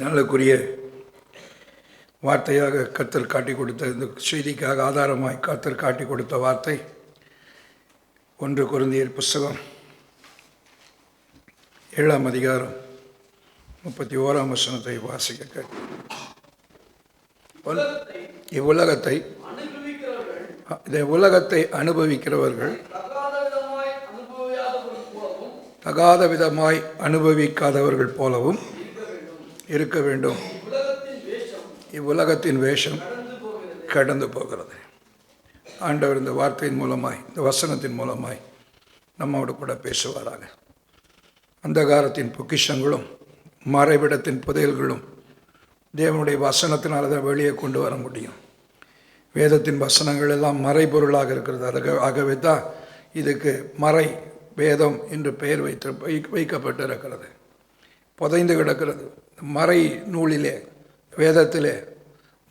நல்லக்குரிய வார்த்தையாக கர்த்தர் காட்டி கொடுத்த இந்த செய்திக்காக ஆதாரமாய் கர்த்தர் காட்டி கொடுத்த வார்த்தை 1 கொரிந்தியர் புஸ்தகம் 7ஆம் அதிகாரம் 31ஆம் வசனத்தை வாசிக்க கேட்கிறேன். உலகத்தை அனுபவிக்கிறவர்கள் தகாத விதமாய் அனுபவிக்காதவர்கள் போலவும் இருக்க வேண்டும். இவ்வுலகத்தின் வேஷம் கடந்து போகிறது. ஆண்டவர் இந்த வார்த்தையின் மூலமாய், இந்த வசனத்தின் மூலமாய் நம்மோடு கூட பேசுவாராக. அந்தகாரத்தின் பொக்கிஷங்களும் மறைவிடத்தின் புதையல்களும் தேவனுடைய வசனத்தினால் அதை வெளியே கொண்டு வர முடியும். வேதத்தின் வசனங்கள் எல்லாம் மறைபொருளாக இருக்கிறது. ஆகவே தான் இதுக்கு மறை வேதம் என்று பெயர் வைக்கப்பட்டிருக்கிறது. புதைந்து கிடக்கிறது. மறை நூலிலே, வேதத்திலே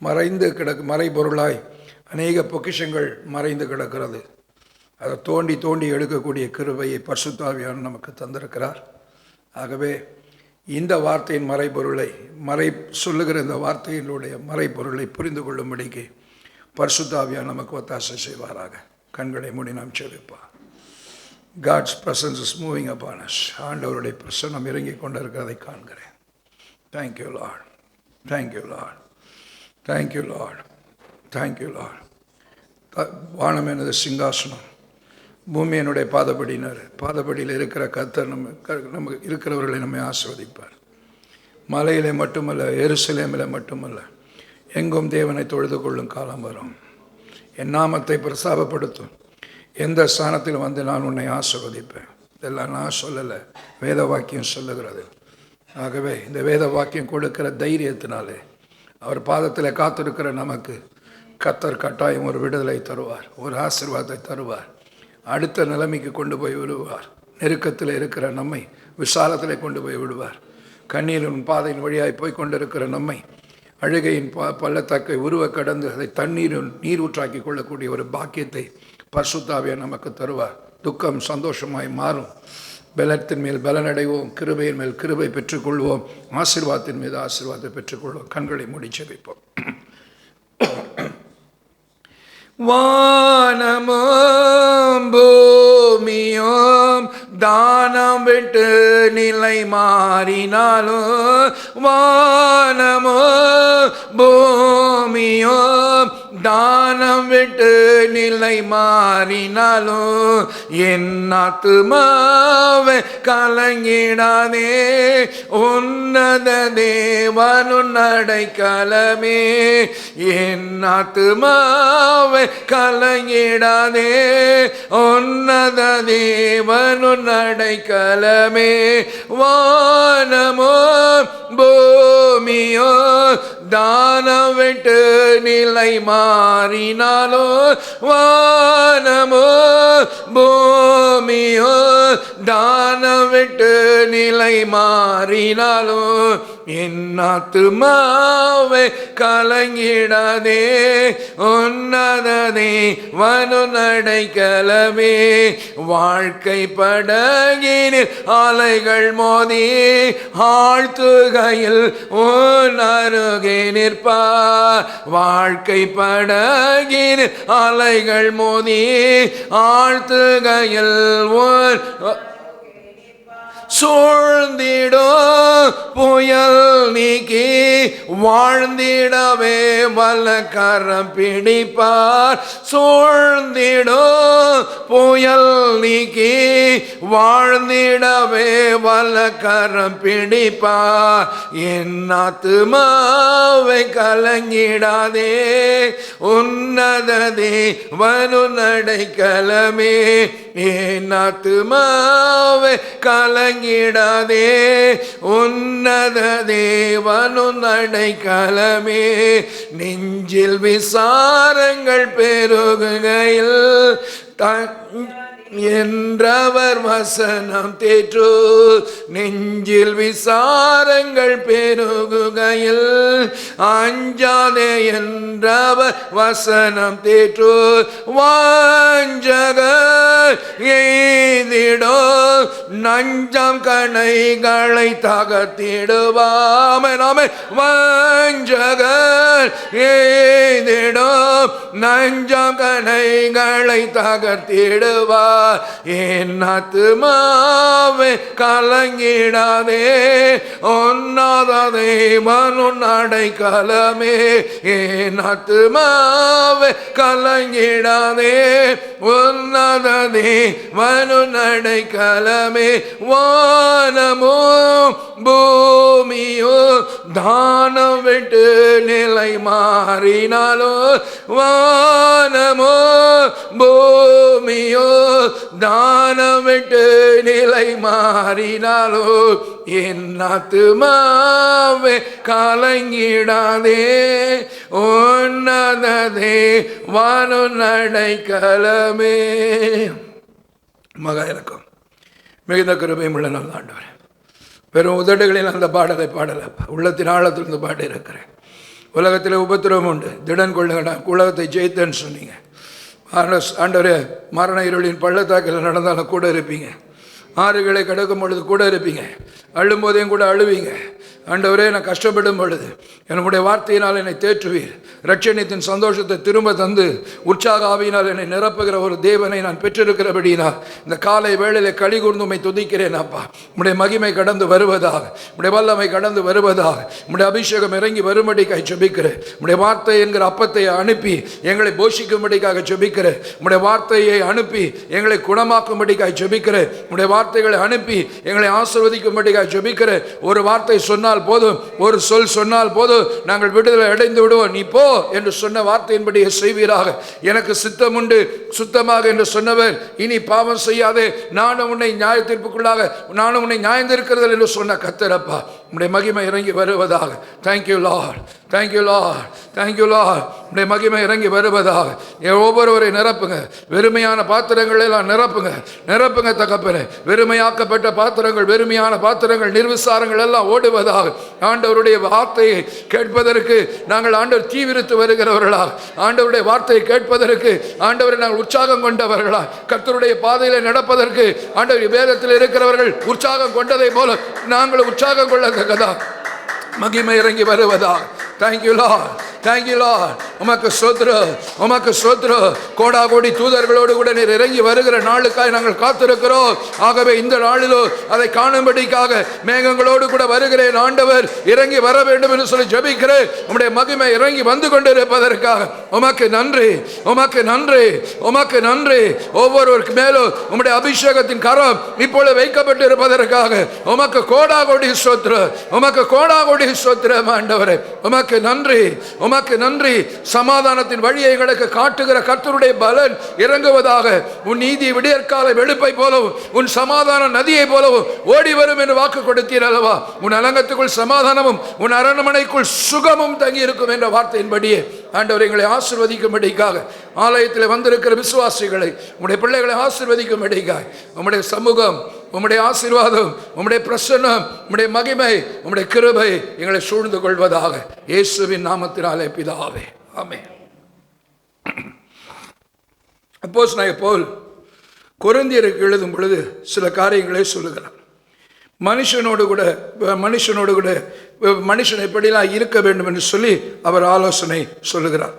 மறைந்து மறைபொருளாய் அநேக பொக்கிஷங்கள் மறைந்து கிடக்கிறது. அதை தோண்டி தோண்டி எடுக்கக்கூடிய கிருபையை பரிசுத்த ஆவியானவர் நமக்கு தந்திருக்கிறார். ஆகவே இந்த வார்த்தையின் மறைபொருளை சொல்லுகிற இந்த வார்த்தையினுடைய மறைபொருளை புரிந்து கொள்ளும்படிக்கு பரிசுத்த ஆவியானவர் நமக்கு ஒத்தாசை செய்வாராக. கண்களை மூடி நாம் செபிப்போம். God's presence is moving upon us. ஆண்டவருடைய பிரசன்னம் இறங்கி கொண்டிருக்கிறதை காண்கிறேன். Thank you Lord. Thank you Lord. Thank you Lord. Thank you Lord. வானம் எனது சிங்காசனம், பூமி என்னுடைய பாதபடியில் இருக்கிற கர்த்தர் நம்ம இருக்கிறவர்களை நம்மை ஆசீர்வதிப்பார். மலையிலே மட்டுமல்ல, எருசலேமில் மட்டுமல்ல, எங்கும் தேவனை தொழுது கொள்ளும் காலம் வரும். என் நாமத்தை பிரஸ்தாபப்படுத்தும் எந்த ஸ்தானத்தில் வந்து நான் உன்னை ஆசீர்வதிப்பேன். இதெல்லாம் நான் சொல்லலை, வேத வாக்கியம் சொல்லுகிறது. ஆகவே இந்த வேத வாக்கியம் கொடுக்கிற தைரியத்தினாலே அவர் பாதத்தில் காத்திருக்கிற நமக்கு கர்த்தர் கட்டாயம் ஒரு விடுதலை தருவார், ஒரு ஆசீர்வாதத்தை தருவார். அடுத்த நிலைமைக்கு கொண்டு போய் விடுவார். நெருக்கத்தில் இருக்கிற நம்மை விசாலத்தில் கொண்டு போய் விடுவார். கண்ணீரின் பாதையின் வழியாய் போய் கொண்டிருக்கிற நம்மை அழுகையின் பள்ளத்தாக்கை உருவ கடந்து அதை நீர் ஊற்றாக்கி கொள்ளக்கூடிய ஒரு பாக்கியத்தை பரிசுத்த ஆவியானவர் நமக்கு தருவார். துக்கம் சந்தோஷமாய் மாறும். பலத்தின் மேல் பலனடைவோம், கிருபையின் மேல் கிருபை பெற்றுக்கொள்வோம், ஆசீர்வாதத்தின் மீது ஆசீர்வாதத்தை பெற்றுக்கொள்வோம். கண்களை மூடி ஜெபிப்போம். வானமும் பூமியும் தானம் விட்டு நிலை மாறினாலும், வானமும் பூமியும் தானம் விட்டு நிலை மாறினாலும், என் ஆத்துமாவே கலங்கிடாதே, உன்னத தேவனுன் அடைக்கலமே. என் ஆத்துமாவே கலங்கிடாதே, உன்னத தேவனுன் அடைக்கலமே. வானமோ பூமியோ தானம் விட்டு நிலை மாறினாலோ, வானமோ பூமியோ தானம் விட்டு நிலை மாறினாலோ, என் ஆத்துமாவே கலங்கிடாதே, உன்னத தேவனுன் அடைக்கலமே. வாழ்க்கை படகினில் அலைகள் மோதி ஆழ்த்துகையில் உன் அருகே நிற்பார். வாழ்க்கை படகினில் அலைகள் மோதி ஆழ்த்துகையில் உன் சூழ்ந்திடோ புயல் நீக்கி வாழ்ந்திடவே வல்ல கரம் பிடிப்பார். சூழ்ந்திடோ புயல் நீக்கி வாழ்ந்திடவே வல்ல கரம் பிடிப்பார். என் ஆத்துமாவை கலங்கிடாதே, உன்னத தேவனுன் அடைக்கலமே. என் ஆத்துமாவை கலங்கிடாதே, உன்னத தேவனுன் அடைக்கலமே. நெஞ்சில் விசாரங்கள் பெருகுகையில் என்றவர் வசனம் தேற்று. நெஞ்சில் விசாரங்கள் பெருகுகையில் அஞ்சாதே என்றவர் வசனம் தேற்று. வாஞ்சகர் எய்திடோ நஞ்சம் கணைகளை தகர்த்திடுவாமே நாமே வஞ்சகர் எய்திடோ நஞ்சம் கணைகளை தகர்த்திடுவார். என் ஆத்துமாவே கலங்கிடாதே, ஒன்னாதே மனுன் அடைக்கலமே. என் ஆத்துமாவே கலங்கிடாதே, ஒன்னாதே மனுன் அடைக்கலமே. வானமோ பூமியோ தானம் விட்டு நிலை மாறினாலோ, வானமோ பூமியோ தானம் விட்டு நிலை மாறினாலோ, என் ஆத்துமாவே கலங்கிடாதே, உன்னதே வானுன் அடைக்கலமே. மகா இறக்கம் மிகுந்த கிருபையும் உள்ள நல்ல ஆண்டவரே, வெறும் உதடுகளில் அந்த பாடலை பாடலப்பா, உள்ளத்தின் ஆழத்திலிருந்து பாடி இருக்கிறேன். உலகத்தில் உபத்திரவம் உண்டு, திடன் கொள்ளுங்கடா, உலகத்தை ஜெயித்தேன்னு சொன்னீங்க. ஆண்டவரே, மரண இருளின் பள்ளத்தாக்கில் நடந்தாலும் கூட இருப்பீங்க, ஆறுகளை கடக்கும் பொழுது கூட இருப்பீங்க, அழும் போதையும் கூட அழுவீங்க. ஆண்டவரே, நான் கஷ்டப்படும் பொழுது என்னுடைய வார்த்தையினால் என்னை தேற்றுவீர். ரட்சணியத்தின் சந்தோஷத்தை திரும்ப தந்து உற்சாக ஆவியினால் என்னை நிரப்புகிற ஒரு தேவனை நான் பெற்றிருக்கிறபடினா இந்த காலை வேளையிலே களி கூர்ந்து உம்மை துதிக்கிறேன். அப்பா, உம்முடைய மகிமை கடந்து வருவதாக, உம்முடைய வல்லமை கடந்து வருவதாக, உம்முடைய அபிஷேகம் இறங்கி வரும்படிக்காக ஜெபிக்கிறேன். உம்முடைய வார்த்தை என்கிற அப்பத்தை அனுப்பி எங்களை போஷிக்கும்படிக்காக ஜெபிக்கிறேன். உம்முடைய வார்த்தையை அனுப்பி எங்களை குணமாக்கும்படிக்காக ஜெபிக்கிறேன். உம்முடைய வார்த்தைகளை அனுப்பி எங்களை ஆசீர்வதிக்கும்படிக்காக ஜெபிக்கிறேன். ஒரு வார்த்தை சொன்னால் போதும், ஒரு சொல் சொன்னால் போதும், நாங்கள் விடுதலை அடைந்து விடுவோம். நீ போ என்று சொன்ன வார்த்தையின்படியே செய்வீராக. எனக்கு சித்தம் உண்டு சுத்தமாக என்று சொன்னவர், இனி பாவம் செய்யாதே, நானும் உன்னை நியாய தீர்ப்புக்குள்ளாக, நானும் உன்னை நியாயந்திருக்கிறது என்று சொன்ன கர்த்தரப்பா, உம்முடைய மகிமை இறங்கி வருவதாக. Thank you lord, thank you lord, thank you Lord. உம்முடைய மகிமை இறங்கி வருவதாக. ஒவ்வொருவரை நிரப்புங்க, வெறுமையான பாத்திரங்கள் எல்லாம் நிரப்புங்க, நிரப்புங்க தகப்பனே. வெறுமையாக்கப்பட்ட பாத்திரங்கள், வெறுமையான பாத்திரங்கள், நிர்விசாரங்கள் எல்லாம் ஓடுவதாக. ஆண்டவருடைய வார்த்தையை கேட்பதற்கு நாங்கள் ஆண்டவர் தீவிரித்து வருகிறவர்களாக, ஆண்டவருடைய வார்த்தையை கேட்பதற்கு ஆண்டவரை நாங்கள் உற்சாகம் கொண்டவர்களா, கர்த்தருடைய பாதையில நடப்பதற்கு ஆண்டவர் வேதத்தில் இருக்கிறவர்கள் உற்சாகம் கொண்டதை போல நாங்கள் உற்சாகம் கொள்ளத்தக்கதா மகிமை இறங்கி வருவதா. Thank you lord, thank you lord. உமக்கு ஸ்தோத்திரம், உமக்கு ஸ்தோத்திரம். கோடா கோடி தூதர்களோடு கூட நீர் இறங்கி வருகிற நாளுக்காய் நாங்கள் காத்திருக்கிறோம். ஆகவே இந்த நாளிலோ அதை காணும்படிக்காக மேகங்களோடு கூட வருகிறேன். ஆண்டவர் இறங்கி வர வேண்டும் என்று சொல்லி ஜெபிக்கிறேன். உம்முடைய மகிமை இறங்கி வந்து கொண்டிருப்பதற்காக உமக்கு நன்றி, உமக்கு நன்றி, உமக்கு நன்றி. ஒவ்வொருவருக்கு மேலும் உம்முடைய அபிஷேகத்தின் கரம் இப்பொழுது வைக்கப்பட்டு இருப்பதற்காக உமக்கு கோடா கோடி ஸ்தோத்திரம், உமக்கு கோடா கோடி ஸ்தோத்திரம். ஆண்டவரே, உமக்கு நன்றி, உமக்கு நன்றி. சமாதானத்தின் வழியை எங்களுக்கு காட்டுகிற கர்த்தருடைய பலன் இறங்குவதாக. உன் நீதி விடியற்கால வெளுப்பை போலவும் உன் சமாதான நதியை போலவும் ஓடி வரும் என்று வாக்கு கொடுத்தீர் அல்லவா. உன் அலங்கத்துக்குள் சமாதானமும் உன் அரண்மனைக்குள் சுகமும் தங்கி இருக்கும் என்ற வார்த்தையின்படியே ஆண்டவர் எங்களை ஆசீர்வதிக்கும்படிக்காக, ஆலயத்தில் வந்திருக்கிற விசுவாசிகளை, உம்முடைய பிள்ளைகளை ஆசீர்வதிக்கும்படிக்காக உம்முடைய சமூகம், உம்முடைய ஆசீர்வாதம், உம்முடைய பிரசன்னம், உம்முடைய மகிமை, உம்முடைய கிருபை எங்களை சூழ்ந்து கொள்வதாக. இயேசுவின் நாமத்தினாலே பிதாவே, ஆமென். அப்போஸ்தலனாகிய பவுல் கொரிந்தியருக்கு எழுதும் பொழுது சில காரியங்களை சொல்லுகிறார். மனுஷனோடு கூட மனுஷன் எப்படிலாம் இருக்க வேண்டும் என்று சொல்லி அவர் ஆலோசனை சொல்லுகிறார்.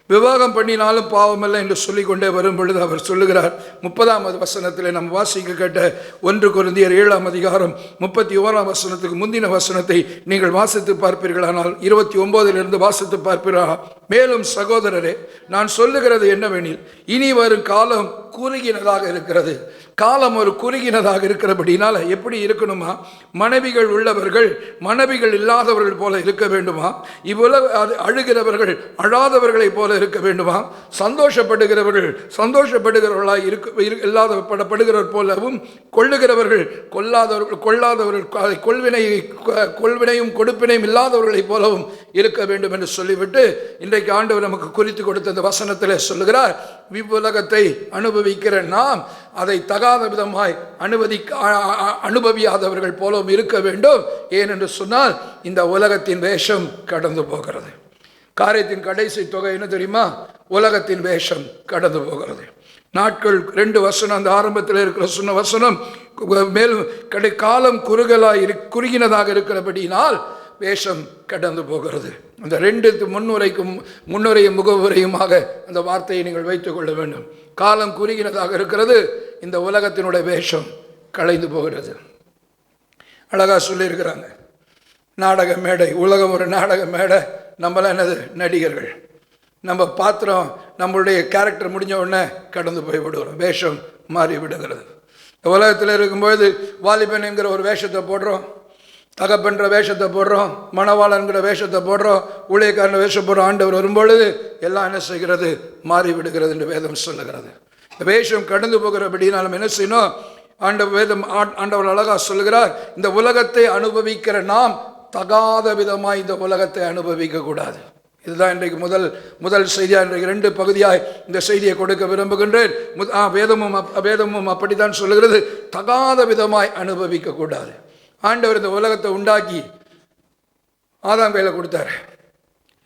விவாகம் பண்ணினாலும் பாவமல்ல என்று சொல்லிக்கொண்டே வரும் பொழுது அவர் சொல்லுகிறார், 30ஆம் வசனத்தில் நம்ம வாசிக்க கேட்ட 1 கொரிந்தியர் 7ஆம் அதிகாரம் 31ஆம் வசனத்துக்கு முந்தின வசனத்தை நீங்கள் வாசித்து பார்ப்பீர்களானால் 29லிருந்து வாசித்து பார்ப்பீர்களா. மேலும் சகோதரரே, நான் சொல்லுகிறது என்னவெனில், இனி வரும் காலம் குறுகினதாக இருக்கிறது. காலம் ஒரு குறுகினதாக இருக்கிறபடினால எப்படி இருக்கணுமா? மனைவிகள் உள்ளவர்கள் மனைவிகள் இல்லாதவர்கள் போல இருக்க வேண்டுமா? இவ்வுலக அழுகிறவர்கள் அழாதவர்களை போல இருக்க வேண்டுமா? சந்தோஷப்படுகிறவர்கள் சந்தோஷப்படுகிறவர்களாய் இல்லாதப்படுகிறவர் போலவும், கொள்ளுகிறவர்கள் கொள்ளாதவர்கள் கொள்வினையும் கொடுப்பினையும் இல்லாதவர்களை போலவும் இருக்க வேண்டும் என்று சொல்லிவிட்டு இன்றைக்கு ஆண்டவர் நமக்கு குறித்து கொடுத்த இந்த வசனத்திலே சொல்லுகிறார், இவ்வுலகத்தை அனுபவிக்கிற நாம் அதை தகாத விதமாய் அனுபவியாதவர்கள் போலவும் இருக்க வேண்டும். ஏனென்று சொன்னால் இந்த உலகத்தின் வேஷம் கடந்து போகிறது. காரியத்தின் கடைசி தொகை என்ன தெரியுமா? உலகத்தின் வேஷம் கடந்து போகிறது. நாட்கள் 2 வசனம், அந்த ஆரம்பத்தில் இருக்கிற சொன்ன வசனம், மேலும் காலம் குறுகினதாக இருக்கிறபடியினால் வேஷம் கடந்து போகிறது. அந்த 2 முன்னுரையும் முகவுரையுமாக அந்த வார்த்தையை நீங்கள் வைத்துக் கொள்ள வேண்டும். காலம் குறுகினதாக இருக்கிறது, இந்த உலகத்தினுடைய வேஷம் களைந்து போகிறது. அழகாக சொல்லியிருக்கிறாங்க. நாடக மேடை, உலகம் ஒரு நாடக மேடை, நம்மளாம் என்னது நடிகர்கள். நம்ம பாத்திரம், நம்மளுடைய கேரக்டர் முடிஞ்ச உடனே கடந்து போய் விடுகிறோம், வேஷம் மாறி விடுகிறது. உலகத்தில் இருக்கும்போது வாலிபன் என்கிற ஒரு வேஷத்தை போடுறோம், தகப்பன்ற வேஷத்தை போடுறோம், மணவாளன்கிற வேஷத்தை போடுறோம், ஊழியக்காரன் வேஷம் போடுறோம். ஆண்டவர் வரும்பொழுது எல்லாம் என்ன செய்கிறது? மாறி விடுகிறது என்று வேதம் சொல்லுகிறது. இந்த வேஷம் கடந்து போகிறபடினா நம்ம என்ன செய்யணும்? ஆண்டவர் அழகாக சொல்லுகிறார், இந்த உலகத்தை அனுபவிக்கிற நாம் தகாத விதமாக இந்த உலகத்தை அனுபவிக்க கூடாது. இதுதான் இன்றைக்கு முதல் செய்தியாக, இன்றைக்கு 2 பகுதியாக இந்த செய்தியை கொடுக்க விரும்புகின்றேன். வேதமும் அப்படித்தான் சொல்லுகிறது, தகாத விதமாய் அனுபவிக்க கூடாது. ஆண்டவர் இந்த உலகத்தை உண்டாக்கி ஆதாம் கையில் கொடுத்தாரு.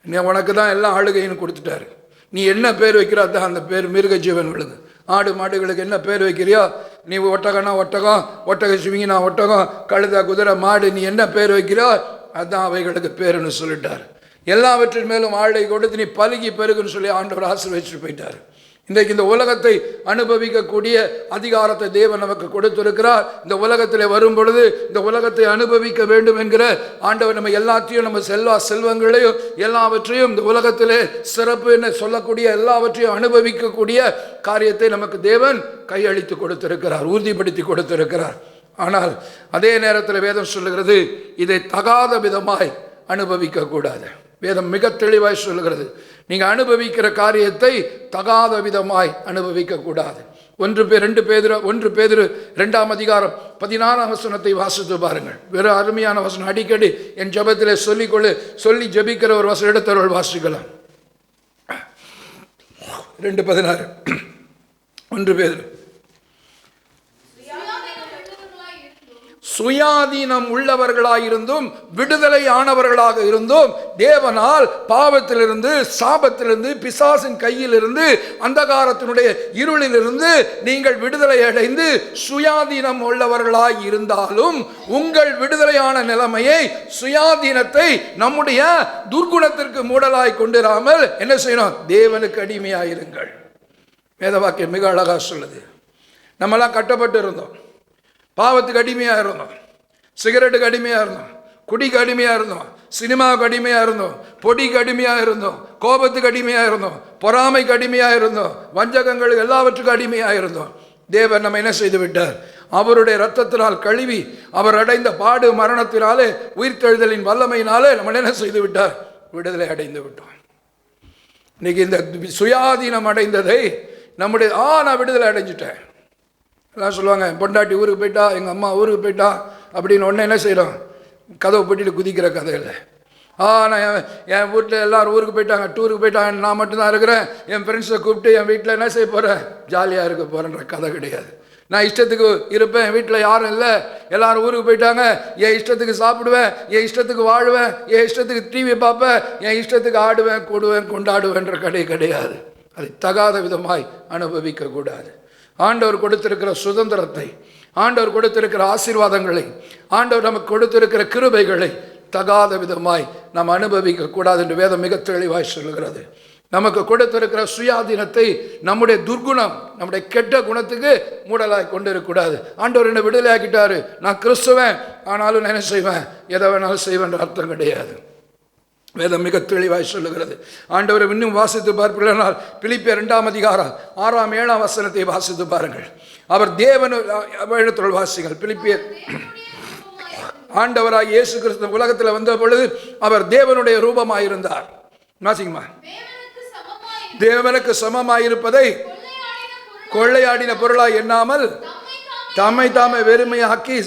நீ உனக்கு தான் எல்லாம் ஆளுகைன்னு கொடுத்துட்டாரு. நீ என்ன பேர் வைக்கிறோ அதுதான் அந்த பேர். மிருக ஜீவன்களுக்கு, ஆடு மாடுகளுக்கு என்ன பேர் வைக்கிறியோ, நீ ஒட்டகனா ஒட்டகம், ஒட்டக சிவிங்கினா ஒட்டகம், கழுத குதிரை மாடு, நீ என்ன பேர் வைக்கிறியோ அதுதான் அவைகளுக்கு பேருன்னு சொல்லிட்டார். எல்லாவற்றின் மேலும் ஆளை கொடுத்து நீ பலுகி பெருகுன்னு சொல்லி ஆண்டவர் ஆசீர்வதிச்சுட்டு போயிட்டார். இன்றைக்கு இந்த உலகத்தை அனுபவிக்கக்கூடிய அதிகாரத்தை தேவன் நமக்கு கொடுத்திருக்கிறார். இந்த உலகத்தில் வரும் பொழுது இந்த உலகத்தை அனுபவிக்க வேண்டும் என்கிற ஆண்டவர் நம்ம எல்லாத்தையும், நம்ம செல்வங்களையும் எல்லாவற்றையும், இந்த உலகத்திலே சிறப்பு என்ன சொல்லக்கூடிய எல்லாவற்றையும் அனுபவிக்கக்கூடிய காரியத்தை நமக்கு தேவன் கையளித்து கொடுத்திருக்கிறார், உறுதிப்படுத்தி கொடுத்திருக்கிறார். ஆனால் அதே நேரத்தில் வேதம் சொல்லுகிறது, இதை தகாத விதமாய் அனுபவிக்க கூடாது. வேதம் மிக தெளிவாய் சொல்லுகிறது, நீங்கள் அனுபவிக்கிற காரியத்தை தகாத விதமாய் அனுபவிக்க கூடாது. 1 பேதுரு 2ஆம் அதிகாரம் 16ஆம் வசனத்தை வாசித்து பாருங்கள். வெறும் அருமையான வசனம், அடிக்கடி என் ஜபத்திலே சொல்லி ஜபிக்கிற ஒரு வசனம் எடுத்தவர்கள் வாசிக்கலாம். 2:16. 1 பேதுரு. சுயாதீனம் உள்ளவர்களாயிருந்தும் விடுதலை ஆனவர்களாக இருந்தும் தேவனால் பாவத்திலிருந்து, சாபத்திலிருந்து, பிசாசின் கையிலிருந்து, அந்தகாரத்தினுடைய இருளிலிருந்து நீங்கள் விடுதலை அடைந்து சுயாதீனம் உள்ளவர்களாய் இருந்தாலும் உங்கள் விடுதலையான நிலைமையை, சுயாதீனத்தை நம்முடைய துர்குணத்திற்கு மூடலாய் கொண்டிராமல் என்ன செய்யணும்? தேவனுக்கு அடிமையாயிருங்கள். வேதவாக்கியம் மிக அழகா சொல்லுது. நம்மெல்லாம் கட்டப்பட்டு இருந்தோம், பாவத்துக்கு அடிமையாக இருந்தோம், சிகரெட்டுக்கு அடிமையாக இருந்தோம், குடிக்கு அடிமையாக இருந்தோம், சினிமாவுக்கு அடிமையாக இருந்தோம், பொடிக்கு அடிமையாக இருந்தோம், கோபத்துக்கு அடிமையாக இருந்தோம், பொறாமைக்கு அடிமையாக இருந்தோம், வஞ்சகங்களுக்கு எல்லாவற்றுக்கும் அடிமையாக இருந்தோம். தேவன் நம்ம என்ன செய்து விட்டார்? அவருடைய இரத்தத்தினால் கழுவி அவர் அடைந்த பாடு மரணத்தினாலே உயிர்த்தெழுதலின் வல்லமையினாலே நம்ம என்ன செய்து விட்டார்? விடுதலை அடைந்து விட்டோம். இன்னைக்கு இந்த சுயாதீனம் அடைந்ததை நம்முடைய நான் விடுதலை அடைஞ்சிட்டேன். எல்லாம் சொல்லுவாங்க, பொண்டாட்டி ஊருக்கு போயிட்டா, எங்கள் அம்மா ஊருக்கு போயிட்டா அப்படின்னு ஒன்று என்ன செய்கிறோம்? கதவை போட்டிட்டு குதிக்கிற கதை இல்லை. நான் என் வீட்டில் எல்லோரும் ஊருக்கு போயிட்டாங்க, டூருக்கு போயிட்டாங்க, நான் மட்டும்தான் இருக்கிறேன், என் ஃப்ரெண்ட்ஸை கூப்பிட்டு என் வீட்டில் என்ன செய்ய போகிறேன்? ஜாலியாக இருக்க போகிறேன்ற கதை கிடையாது. நான் இஷ்டத்துக்கு இருப்பேன், என் வீட்டில் யாரும் இல்லை, எல்லோரும் ஊருக்கு போயிட்டாங்க, என் இஷ்டத்துக்கு சாப்பிடுவேன், என் இஷ்டத்துக்கு வாழ்வேன், என் இஷ்டத்துக்கு டிவி பார்ப்பேன், என் இஷ்டத்துக்கு ஆடுவேன், கூடுவேன், கொண்டாடுவேன்ற கிடையாது. அதை தகாத விதமாய் அனுபவிக்கக்கூடாது. ஆண்டவர் கொடுத்திருக்கிற சுதந்திரத்தை, ஆண்டவர் கொடுத்திருக்கிற ஆசீர்வாதங்களை, ஆண்டவர் நமக்கு கொடுத்திருக்கிற கிருபைகளை தகாத விதமாய் நாம் அனுபவிக்க கூடாது என்று வேதம் மிக தெளிவாய் சொல்லுகிறது. நமக்கு கொடுத்திருக்கிற சுயாதீனத்தை நம்முடைய துர்குணம், நம்முடைய கெட்ட குணத்துக்கு மூடலாய் கொண்டு இருக்கக்கூடாது. ஆண்டவர் என்னை விடுதலை ஆக்கிட்டாரு, நான் கிறிஸ்துவன், ஆனாலும் நான் என்ன செய்வேன்? எதை வேணாலும் செய்வேன் அர்த்தம் கிடையாது. வேதம் மிக தெளிவாய் சொல்லுகிறது. ஆண்டவரை இன்னும் வாசித்து பார்ப்பீர்களானால் பிலிப்பியர் 2ஆம் அதிகாரம் 6ஆம் 7ஆம் வசனத்தை வாசித்து பாருங்கள். அவர் தேவன் எழுத்துள் வாசிகள். பிலிப்பியர் ஆண்டவராக இயேசு கிறிஸ்து உலகத்தில் வந்த பொழுது அவர் தேவனுடைய ரூபமாயிருந்தார். வாசிங்கம்மா. தேவனுக்கு சமமாயிருப்பதை கொள்ளையாடின பொருளாய் எண்ணாமல் தம்மை தாமே வெறுமையாக்கி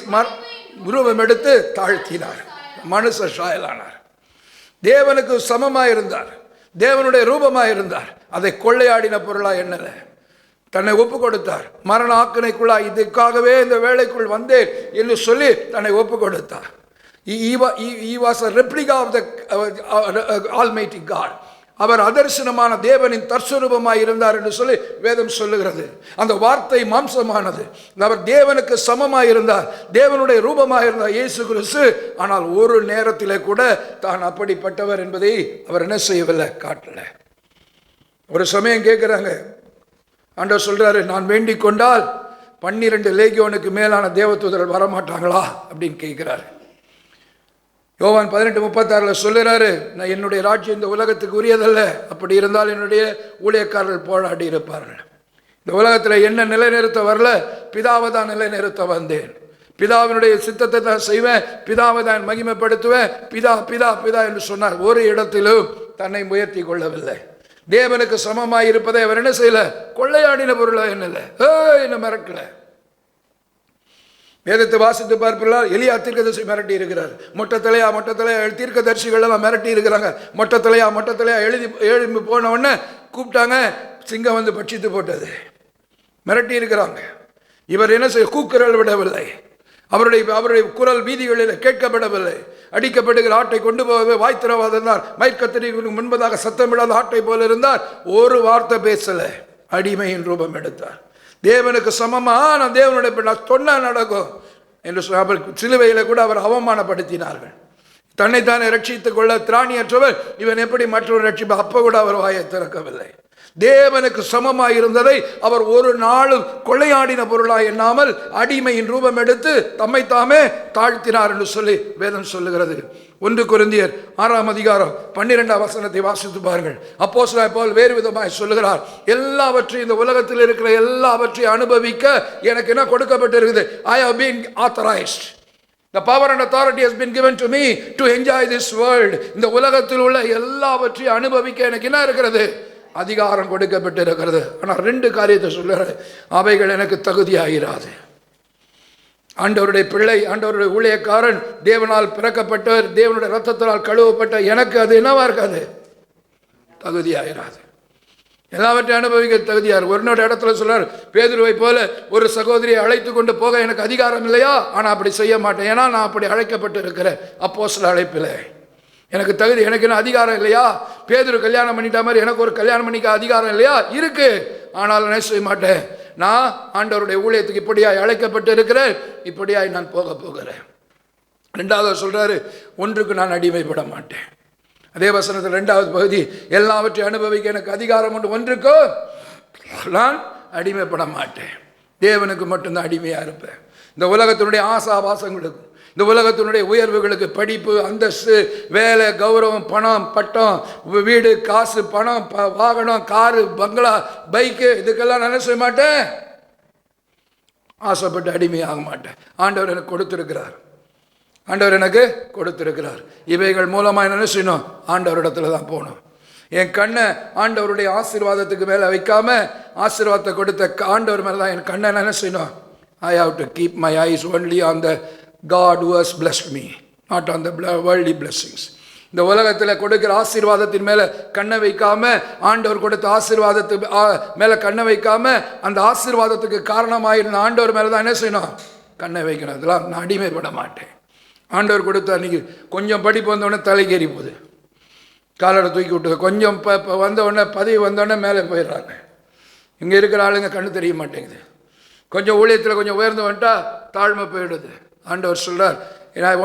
உருவம் எடுத்து தாழ்த்தினார், மனுஷ சாயலானார். தேவனுக்கு சமமாயிருந்தார், தேவனுடைய ரூபமாயிருந்தார். அதை கொள்ளையாடின பொருளாக எண்ணல, தன்னை ஒப்பு கொடுத்தார். மரண ஆக்கினைக்குள்ளா இதுக்காகவே இந்த வேலைக்குள் வந்தேன் என்று சொல்லி தன்னை ஒப்பு கொடுத்தார். He was a replica of the Almighty God. அவர் அதர்சனமான தேவனின் தற்சுரூபமாய் இருந்தார் என்று சொல்லி வேதம் சொல்லுகிறது. அந்த வார்த்தை மாம்சமானது. அவர் தேவனுக்கு சமமாய் இருந்தார், தேவனுடைய ரூபமாக இருந்தார் இயேசு கிறிஸ்து. ஆனால் ஒரு நேரத்திலே கூட தான் அப்படிப்பட்டவர் என்பதை அவர் என்ன செய்யவில்லை, காட்டல. ஒரு சமயம் கேட்கிறாங்க, ஆண்டவர் சொல்றாரு, நான் வேண்டிக் கொண்டால் 12 லேகியோனுக்கு மேலான தேவதூதர்கள் வரமாட்டாங்களா அப்படின்னு கேட்கிறாரு. யோவான் 18:36 சொல்லுறாரு, நான் என்னுடைய ராஜ்யம் இந்த உலகத்துக்கு உரியதல்ல, அப்படி இருந்தால் என்னுடைய ஊழியக்காரர்கள் போராடி இருப்பார்கள். இந்த உலகத்தில் என்ன நிலைநிறுத்த வரல, பிதாவை தான் நிலைநிறுத்த வந்தேன். பிதாவினுடைய சித்தத்தை தான் செய்வேன், பிதாவை தான் மகிமைப்படுத்துவேன். பிதா பிதா பிதா என்று சொன்னார். ஒரு இடத்திலும் தன்னை உயர்த்தி கொள்ளவில்லை. தேவனுக்கு சமமாய் இருப்பதை அவர் என்ன செய்யல, கொள்ளையாடின பொருளா என்னல, என்ன மிரட்டல. வேதத்தை வாசித்து பார்ப்பீர்களால் எலியா தீர்க்கதரிசி மிரட்டி இருக்கிறார். மொட்டை தலையா தீர்க்கதரிசிகள் எல்லாம் மிரட்டி இருக்கிறாங்க. மொட்டை தலையா எழுதி போன உடனே கூப்பிட்டாங்க, சிங்கம் வந்து பட்சித்து போட்டது. மிரட்டி இருக்கிறாங்க. இவர் என்ன செய்ய, கூக்குரல் விடவில்லை. அவருடைய குரல் வீதிகளில் கேட்கப்படவில்லை. அடிக்கப்படுகிற ஆட்டை கொண்டு போகவே வாய் திறவாதிருந்தார். மயிர்கத்தரிக்கு முன்பதாக சத்தமிடாத ஆட்டை போல இருந்தார். ஒரு வார்த்தை பேசல, அடிமையின் ரூபம் எடுத்தார். தேவனுக்கு சமமா நான் தேவனுடைய நான் சொன்னா நடக்கும் என்று அவர் சிலுவையில கூட அவர் அவமானப்படுத்தினார்கள். தன்னைத்தானே ரட்சித்துக் கொள்ள திராணியற்றவர் இவன் எப்படி மற்றவர் ரட்சிப்ப, அப்ப கூட அவர் வாயை திறக்கவில்லை. தேவனுக்கு சமமாய் இருந்ததை அவர் ஒரு நாளும் கொள்ளையாடின பொருளாய் எண்ணாமல் அடிமையின் ரூபம் எடுத்து தம்மை தாமே தாழ்த்தினார் என்று சொல்லி வேதம் சொல்லுகிறது. 1 கொரிந்தியர் 6:12 வாசித்து பாருங்கள். அப்போஸ்தலன் பவுல் வேறு விதமாய் சொல்லுகிறார், எல்லாவற்றையும் இந்த உலகத்தில் இருக்கிற எல்லாவற்றையும் அனுபவிக்க எனக்கு என்ன கொடுக்கப்பட்டிருக்குது, I have been authorized. The power and authority has been given to me to enjoy this world. இந்த உலகத்தில் உள்ள எல்லாவற்றையும் அனுபவிக்க எனக்கு என்ன இருக்கிறது, அதிகாரம் கொடுக்கப்பட்டிருக்கிறது. ஆனால் 2 காரியத்தை சொல்லுறது, அவைகள் எனக்கு தகுதியாகிறாது. ஆண்டவருடைய பிள்ளை, ஆண்டவருடைய ஊழியக்காரன், தேவனால் பிறக்கப்பட்டவர், தேவனுடைய ரத்தத்தினால் கழுவப்பட்ட எனக்கு அது என்னவா இருக்காது, தகுதியாகிறாது. எல்லாவற்றையும் அனுபவிக்க தகுதியார். ஒரு இடத்துல சொல்றார், பேதுருவை போல ஒரு சகோதரியை அழைத்து கொண்டு போக எனக்கு அதிகாரம் இல்லையா, ஆனால் அப்படி செய்ய மாட்டேன், ஏன்னா நான் அப்படி அழைக்கப்பட்டு இருக்கிறேன் அப்போஸ்தல அழைப்பில். எனக்கு தகுதி, எனக்கு என்ன அதிகாரம் இல்லையா? பேதுரு கல்யாணம் பண்ணிட்ட மாதிரி எனக்கு ஒரு கல்யாணம் பண்ணிக்க அதிகாரம் இல்லையா? இருக்கு, ஆனால் என்ன செய்ய மாட்டேன், நான் ஆண்டவருடைய ஊழியத்துக்கு இப்படியாய் அழைக்கப்பட்டு இருக்கிறேன், இப்படியாய் நான் போகிறேன். 2வது சொல்றாரு, ஒன்றுக்கு நான் அடிமைப்பட மாட்டேன். அதே வசனத்தில் 2வது பகுதி, எல்லாவற்றையும் அனுபவிக்க எனக்கு அதிகாரம் உண்டு, ஒன்றுக்கு நான் அடிமைப்பட மாட்டேன். தேவனுக்கு மட்டும்தான் அடிமையா இருப்பேன். இந்த உலகத்தினுடைய ஆசாபாசங்களுக்கு, இந்த உலகத்தினுடைய உயர்வுகளுக்கு, படிப்பு, அந்தஸ்து, வேலை, கௌரவம், பணம், பட்டம், வீடு, காசு, பணம், வாகனம், காரு, பங்களா, பைக்கு, இதுக்கெல்லாம் நான் என்ன செய்ய மாட்டேன், ஆசைப்பட்டு அடிமையாக மாட்டேன். ஆண்டவர் எனக்கு கொடுத்திருக்கிறார், ஆண்டவர் எனக்கு கொடுத்திருக்கிறார். இவைகள் மூலமாக என்ன செய்யணும், ஆண்டவரிடத்துல தான் போகணும். என் கண்ணை ஆண்டவருடைய ஆசீர்வாதத்துக்கு மேலே வைக்காம, ஆசீர்வாதத்தை கொடுத்த ஆண்டவர் மேலே தான் என் கண்ணை என்ன செய்யணும். I have to keep my eyes only on the God who has blessed me, not on the worldly blessings. இந்த உலகத்தில் கொடுக்கிற ஆசீர்வாதத்தின் மேலே கண்ணை வைக்காம, ஆண்டவர் கொடுத்த ஆசீர்வாதத்துக்கு மேலே கண்ணை வைக்காம, அந்த ஆசீர்வாதத்துக்கு காரணமாயிருந்த ஆண்டவர் மேலே தான் என்ன செய்யணும், கண்ணை வைக்கணும். அதெல்லாம் நான் அடிமைப்பட மாட்டேன். ஆண்டவர் கொடுத்த அன்றைக்கி கொஞ்சம் படிப்பு வந்தோடனே தலைக்கேறி போகுது, காலரை தூக்கி விட்டுது. கொஞ்சம் வந்தவுடனே பதவி வந்தோடனே மேலே போயிடுறாங்க. இங்கே இருக்கிற ஆளுங்க கண்ணு தெரிய மாட்டேங்குது. கொஞ்சம் ஊழியத்தில் கொஞ்சம் உயர்ந்து வந்துட்டா தாழ்மை போயிடுது. ஆண்டவர் சொல்றார்,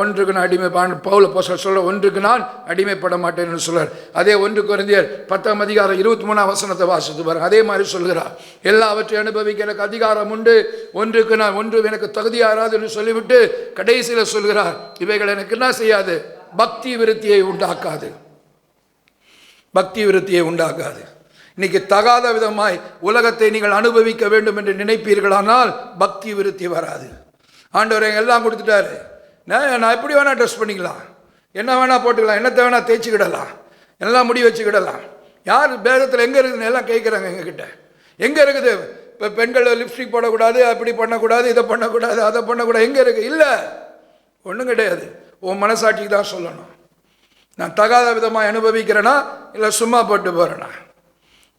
ஒன்றுக்கு நான் அடிமை, பவுல் அப்போஸ்தலர் சொல்ற, ஒன்றுக்கு நான் அடிமைப்பட மாட்டேன்னு சொல்றார். அதே 1 கொரிந்தியர் 10:23 வாசித்து பாருங்க. அதே மாதிரி சொல்கிறார், எல்லாவற்றையும் அனுபவிக்க எனக்கு அதிகாரம் உண்டு, ஒன்றுக்கு நான் ஒன்று எனக்கு தகுதியாராது என்று சொல்லிவிட்டு கடைசியில் சொல்கிறார், இவைகள் எனக்கு என்ன செய்யாது, பக்தி விருத்தியை உண்டாக்காது. பக்தி விருத்தியை உண்டாக்காது. இன்னைக்கு தகாத விதமாய் உலகத்தை நீங்கள் அனுபவிக்க வேண்டும் என்று நினைப்பீர்களானால் பக்தி விருத்தி வராது. ஆண்டவர் எல்லாம் கொடுத்துட்டாரு, நான் எப்படி வேணா ட்ரெஸ் பண்ணிக்கலாம், என்ன வேணா போட்டுக்கலாம், என்னத்தை வேணா தேய்ச்சிக்கிடலாம், எல்லாம் முடி வச்சுக்கிடலாம். யார் பேதத்தில் எங்கே இருக்குதுன்னு எல்லாம் கேட்குறாங்க எங்ககிட்ட. எங்கே இருக்குது இப்போ பெண்கள் லிப்ஸ்டிக் போடக்கூடாது, அப்படி பண்ணக்கூடாது, இதை பண்ணக்கூடாது, அதை பண்ணக்கூடாது, எங்கே இருக்குது? இல்லை, ஒன்றும் கிடையாது. உன் மனசாட்சிக்கு தான் சொல்லணும். நான் தகாத விதமாக அனுபவிக்கிறேன்னா இல்லை சும்மா போட்டு போகிறேன்னா?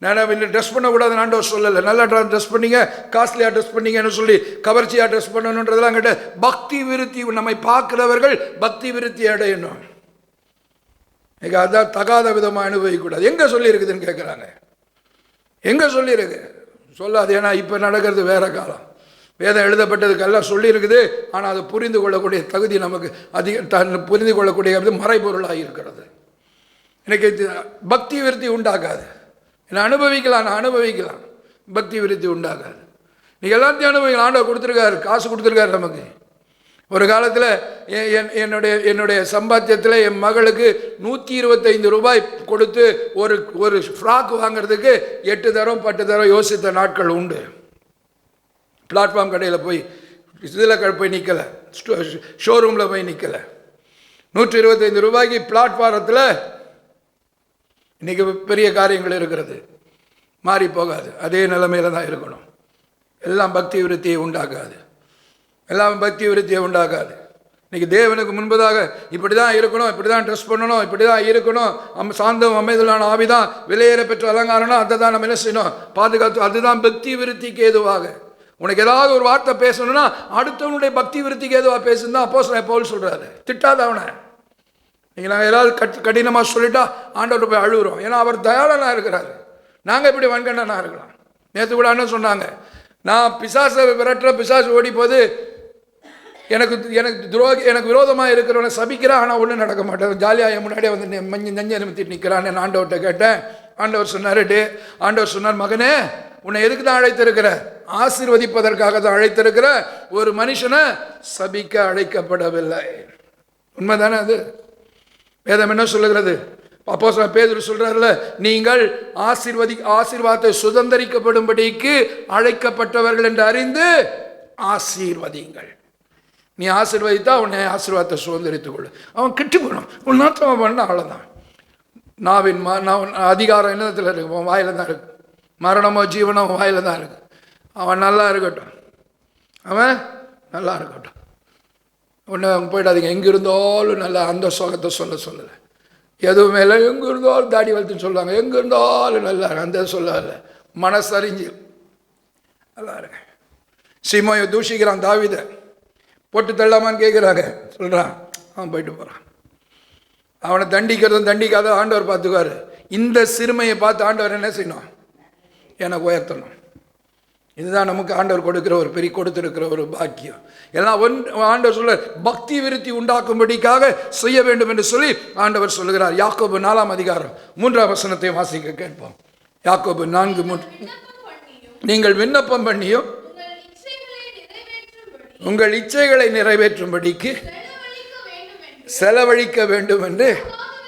நான் இல்லை ட்ரெஸ் பண்ணக்கூடாதுன்னு ஆண்டவர் சொல்லலை. நல்லா ட்ரெஸ் பண்ணிங்க, காஸ்ட்லியாக ட்ரெஸ் பண்ணிங்கன்னு சொல்லி கவர்ச்சியாக ட்ரெஸ் பண்ணணுன்றதெல்லாம் கிட்ட பக்தி விருத்தி, நம்மை பார்க்கிறவர்கள் பக்தி விருத்தி அடையணும். இன்னைக்கு அதான் தகாத விதமாக அனுபவிக்கக்கூடாது. எங்கே சொல்லியிருக்குதுன்னு கேட்குறாங்க. எங்கே சொல்லியிருக்கு? சொல்லாது. ஏன்னா இப்போ நடக்கிறது வேற காலம். வேதம் எழுதப்பட்டதுக்கெல்லாம் சொல்லியிருக்குது. ஆனால் அதை புரிந்து கொள்ளக்கூடிய தகுதி நமக்கு புரிந்து கொள்ளக்கூடிய மறைபொருளாக இருக்கிறது. எனக்கு பக்தி விருத்தி உண்டாகாது. என்ன அனுபவிக்கலாம், பக்தி விருத்தி உண்டாகாது. நீங்கள் எல்லாத்தையும் அனுபவிக்கலாம். ஆண்டவர் கொடுத்துருக்காரு, காசு கொடுத்துருக்காரு நமக்கு. ஒரு காலத்தில் என்னுடைய சம்பாத்தியத்தில் என் மகளுக்கு 125 ரூபாய் கொடுத்து ஒரு ஃப்ராக் வாங்கிறதுக்கு 8 தரம் 10 தரம் யோசித்த நாட்கள் உண்டு. பிளாட்ஃபார்ம் கடையில் போய் இதில் போய் நிற்கலை, ஷோரூமில் போய் நிற்கலை. 125 ரூபாய்க்கு பிளாட்ஃபாரத்தில் இன்றைக்கி பெரிய காரியங்கள் இருக்கிறது. மாறி போகாது. அதே நிலைமையில் தான் இருக்கணும். எல்லாம் பக்தி விருத்தியை உண்டாக்காது. இன்றைக்கி தேவனுக்கு முன்பதாக இப்படி தான் இருக்கணும், இப்படி தான் ட்ரெஸ் பண்ணணும், இப்படி தான் இருக்கணும், சாந்தம் அமைதலான ஆவிதான் விலையேற பெற்ற அலங்காரம்னா அதை தான் நம்ம என்ன செய்யணும், பாதுகாத்து. அதுதான் பக்தி விருத்திக்கு ஏதுவாக. உனக்கு ஏதாவது ஒரு வார்த்தை பேசணும்னா அடுத்தவனுடைய பக்தி விருத்திக்கு ஏதுவாக பேசுன்னு தான் அப்போஸ்தலன் பவுல் சொல்கிறாரு. திட்டாத அவனை. நீங்கள் நாங்கள் ஏதாவது கடினமாக சொல்லிட்டா ஆண்டவர் போய் அழுகுறோம். ஏன்னா அவர் தயாளனாக இருக்கிறாரு. நாங்கள் இப்படி வன்கண்டனாக இருக்கலாம். நேற்று கூட என்ன சொன்னாங்க, நான் பிசாசை விரட்டுற பிசாசு ஓடி போது எனக்கு விரோதமாக இருக்கிறவனை சபிக்கிறான், ஆனால் ஒன்றும் நடக்க மாட்டேன். ஜாலியாக என் முன்னாடியே வந்து நெஞ்ச நிமித்திட்டு நிற்கிறான். நான் ஆண்டவர்கிட்ட கேட்டேன். ஆண்டவர் சொன்னார், மகனே உன்னை எதுக்கு தான் அழைத்திருக்கிற? ஆசீர்வதிப்பதற்காக தான் அழைத்திருக்கிற. ஒரு மனுஷனை சபிக்க அழைக்கப்படவில்லை. உண்மைதானே அது? வேதம் என்ன சொல்லுகிறது? அப்போஸ்தலன் பேதுரு சொல்றாருல, நீங்கள் ஆசீர்வாதத்தை சுதந்தரிக்கப்படும்படிக்கு அழைக்கப்பட்டவர்கள் என்று அறிந்து ஆசீர்வதிங்கள். நீ ஆசீர்வதித்தா உன்னை ஆசீர்வாதத்தை சுதந்திரித்துக் கொள்ளு. அவன் கிட்டு போகணும். ஒரு நாட்டம் பண்ண அவ்வளோதான். நாவின் அதிகாரம் என்னத்தில் இருக்கு? அவன் வாயில தான் இருக்கு. மரணமோ ஜீவனோ வாயில தான் இருக்கு. அவன் நல்லா இருக்கட்டும். ஒன்று போயிடாதீங்க. எங்கே இருந்தாலும் நல்லா அந்த சோகத்தை சொல்லலை. எதுவுமே இல்லை. எங்கே இருந்தாலும் தாடி வளர்த்துன்னு சொல்லுவாங்க. எங்கே இருந்தாலும் நல்லா இருக்கு அந்த சொல்லலை. மனசறிஞ்சு நல்லா இருக்கு. சீமோயை தூஷிக்கிறான் தாவீதை. போட்டு தள்ளாமான்னு கேட்குறாங்க. சொல்கிறான், அவன் போயிட்டு போகிறான். அவனை தண்டிக்காத ஆண்டவர் பார்த்துக்குவார். இந்த சிறுமையை பார்த்து ஆண்டவர் என்ன செய்யணும்? எனக்கு உயர்த்தணும். இதுதான் நமக்கு ஆண்டவர் கொடுத்திருக்கிற ஒரு பாக்கியம். எல்லாம் ஆண்டவர் சொல்ல பக்தி விருத்தி உண்டாக்கும்படிக்காக செய்ய வேண்டும் என்று சொல்லி ஆண்டவர் சொல்லுகிறார். யாக்கோபு 4ஆம் அதிகாரம் 3ஆம் வசனத்தை வாசிக்க கேட்போம். யாக்கோபு 4:3. நீங்கள் விண்ணப்பம் பண்ணியும் உங்கள் இச்சைகளை நிறைவேற்றும்படிக்கு செலவழிக்க வேண்டும் என்று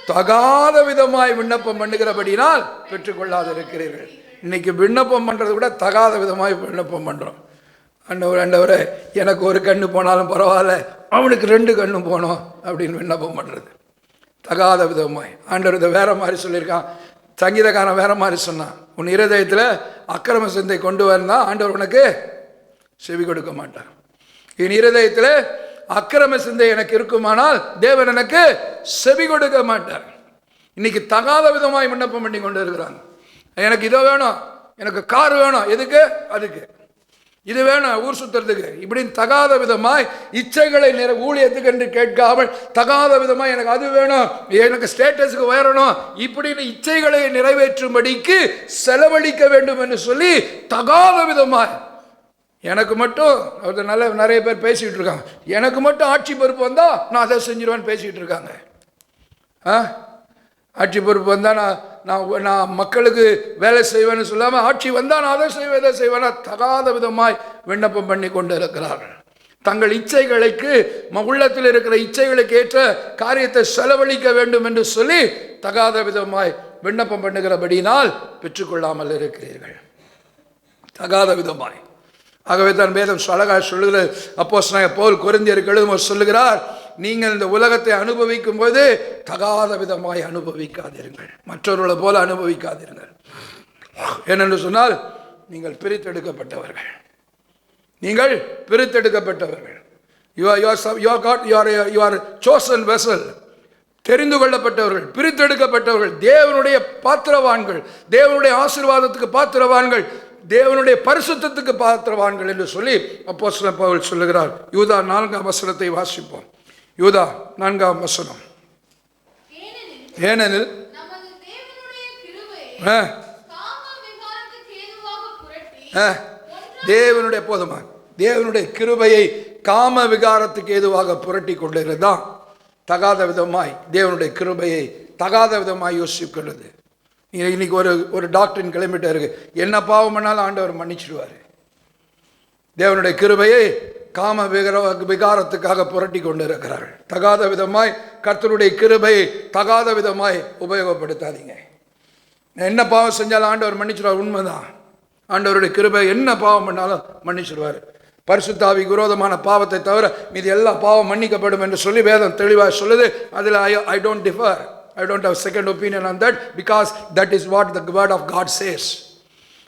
தகாத விதமாய் விண்ணப்பம் பண்ணுகிறபடினால் பெற்றுக்கொள்ளாதிருக்கிறீர்கள். இன்னைக்கு விண்ணப்பம் பண்ணுறது கூட தகாத விதமாய் விண்ணப்பம் பண்ணுறோம். ஆண்டவரே எனக்கு ஒரு கண்ணு போனாலும் பரவாயில்ல, அவனுக்கு 2 கண்ணு போனோம் அப்படின்னு விண்ணப்பம் பண்ணுறது தகாத விதமாய். ஆண்டவர் இதை வேற மாதிரி சொல்லியிருக்கான். சங்கீதக்காரன் வேற மாதிரி சொன்னான். உன் இருதயத்தில் அக்கிரம சிந்தை கொண்டு வந்தால் ஆண்டவர் உனக்கு செவி கொடுக்க மாட்டான். என் இருதயத்தில் அக்கிரம சிந்தை எனக்கு இருக்குமானால் தேவன் எனக்கு செவி கொடுக்க மாட்டார். இன்னைக்கு தகாத விதமாய் விண்ணப்பம் பண்ணி கொண்டு இருக்கிறாங்க. எனக்கு இதை வேணும், எனக்கு கார் வேணும், எதுக்கு? அதுக்கு. இது வேணும் ஊர் சுத்துறதுக்கு. இப்படின்னு தகாத விதமாய் இச்சைகளை ஊழியத்துக்கு என்று கேட்காமல் தகாத விதமாய் எனக்கு அது வேணும், எனக்கு ஸ்டேட்டஸுக்கு உயரணும், இப்படின்னு இச்சைகளை நிறைவேற்றும்படிக்கு செலவழிக்க வேண்டும் என்று சொல்லி தகாத விதமாய். எனக்கு மட்டும் நிறைய பேர் பேசிக்கிட்டு இருக்காங்க. எனக்கு மட்டும் ஆட்சி பொறுப்பு வந்தால் நான் அதை செஞ்சிருவேன்னு பேசிக்கிட்டு இருக்காங்க. ஆட்சி பொறுப்பு வந்தால் நான் மக்களுக்கு வேலை செய்வேன்னு சொல்லாமல் ஆட்சி வந்தால் நான் அதை செய்வேன் இதை செய்வேன்னா தகாத விதமாய் விண்ணப்பம் பண்ணி கொண்டு இருக்கிறார்கள். தங்கள் இச்சைகளுக்கு உள்ளத்தில் இருக்கிற இச்சைகளுக்கு ஏற்ற காரியத்தை செலவழிக்க வேண்டும் என்று சொல்லி தகாத விதமாய் விண்ணப்பம் பண்ணுகிறபடினால் பெற்றுக்கொள்ளாமல் இருக்கிறீர்கள். தகாத விதமாய். ஆகவே தான் வேதம் அழகாக சொல்லுகிறது. அப்போஸ்தலன் பவுல் கொரிந்தியருக்கு எழுதும்போது சொல்லுகிறார், நீங்கள் இந்த உலகத்தை அனுபவிக்கும் போது தகாத விதமாய் அனுபவிக்காதீர்கள், மற்றவர்களை போல அனுபவிக்காதீர்கள். ஏனென்று சொன்னால் நீங்கள் பிரித்தெடுக்கப்பட்டவர்கள். You are chosen vessel. தெரிந்து கொள்ளப்பட்டவர்கள், பிரித்தெடுக்கப்பட்டவர்கள், தேவனுடைய பாத்திரவான்கள், தேவனுடைய ஆசீர்வாதத்துக்கு பாத்திரவான்கள், தேவனுடைய பரிசுத்தத்துக்கு பாத்திரவான்கள் என்று சொல்லி அப்போஸ்தலன் பவுல் சொல்லுகிறார். யூதா 4ஆம் வசனத்தை வாசிப்போம். யூதா 4ஆம் வசனம். ஏனெனில் தேவனுடைய போதுமா தேவனுடைய கிருபையை காம விகாரத்துக்கு ஏதுவாக புரட்டி கொண்டிருந்தான் தகாத விதமாய் தேவனுடைய கிருபையை தகாத விதமாய் யோசிக்கிறது. இன்னைக்கு ஒரு டாக்டரின் கிளம்பிட்டே இருக்கு, என்ன பாவம் பண்ணாலும் ஆண்டவர் மன்னிச்சிடுவார். தேவனுடைய கிருபையை காம விகாரத்துக்காக புரட்டி கொண்டு இருக்கிறார்கள். தகாத விதமாய் கர்த்தருடைய கிருபையை தகாத விதமாய் உபயோகப்படுத்தாதீங்க. என்ன பாவம் செஞ்சாலும் ஆண்டவர் மன்னிச்சிடுவார். உண்மைதான், ஆண்டவருடைய கிருபை என்ன பாவம் பண்ணாலும் மன்னிச்சிடுவார். பரிசுத்தாவிக்கு விரோதமான பாவத்தை தவிர மீது எல்லா பாவம் மன்னிக்கப்படும் என்று சொல்லி வேதம் தெளிவாக சொல்லுது. அதில் I don't differ, I don't have second opinion on that, because that is what the word of God says.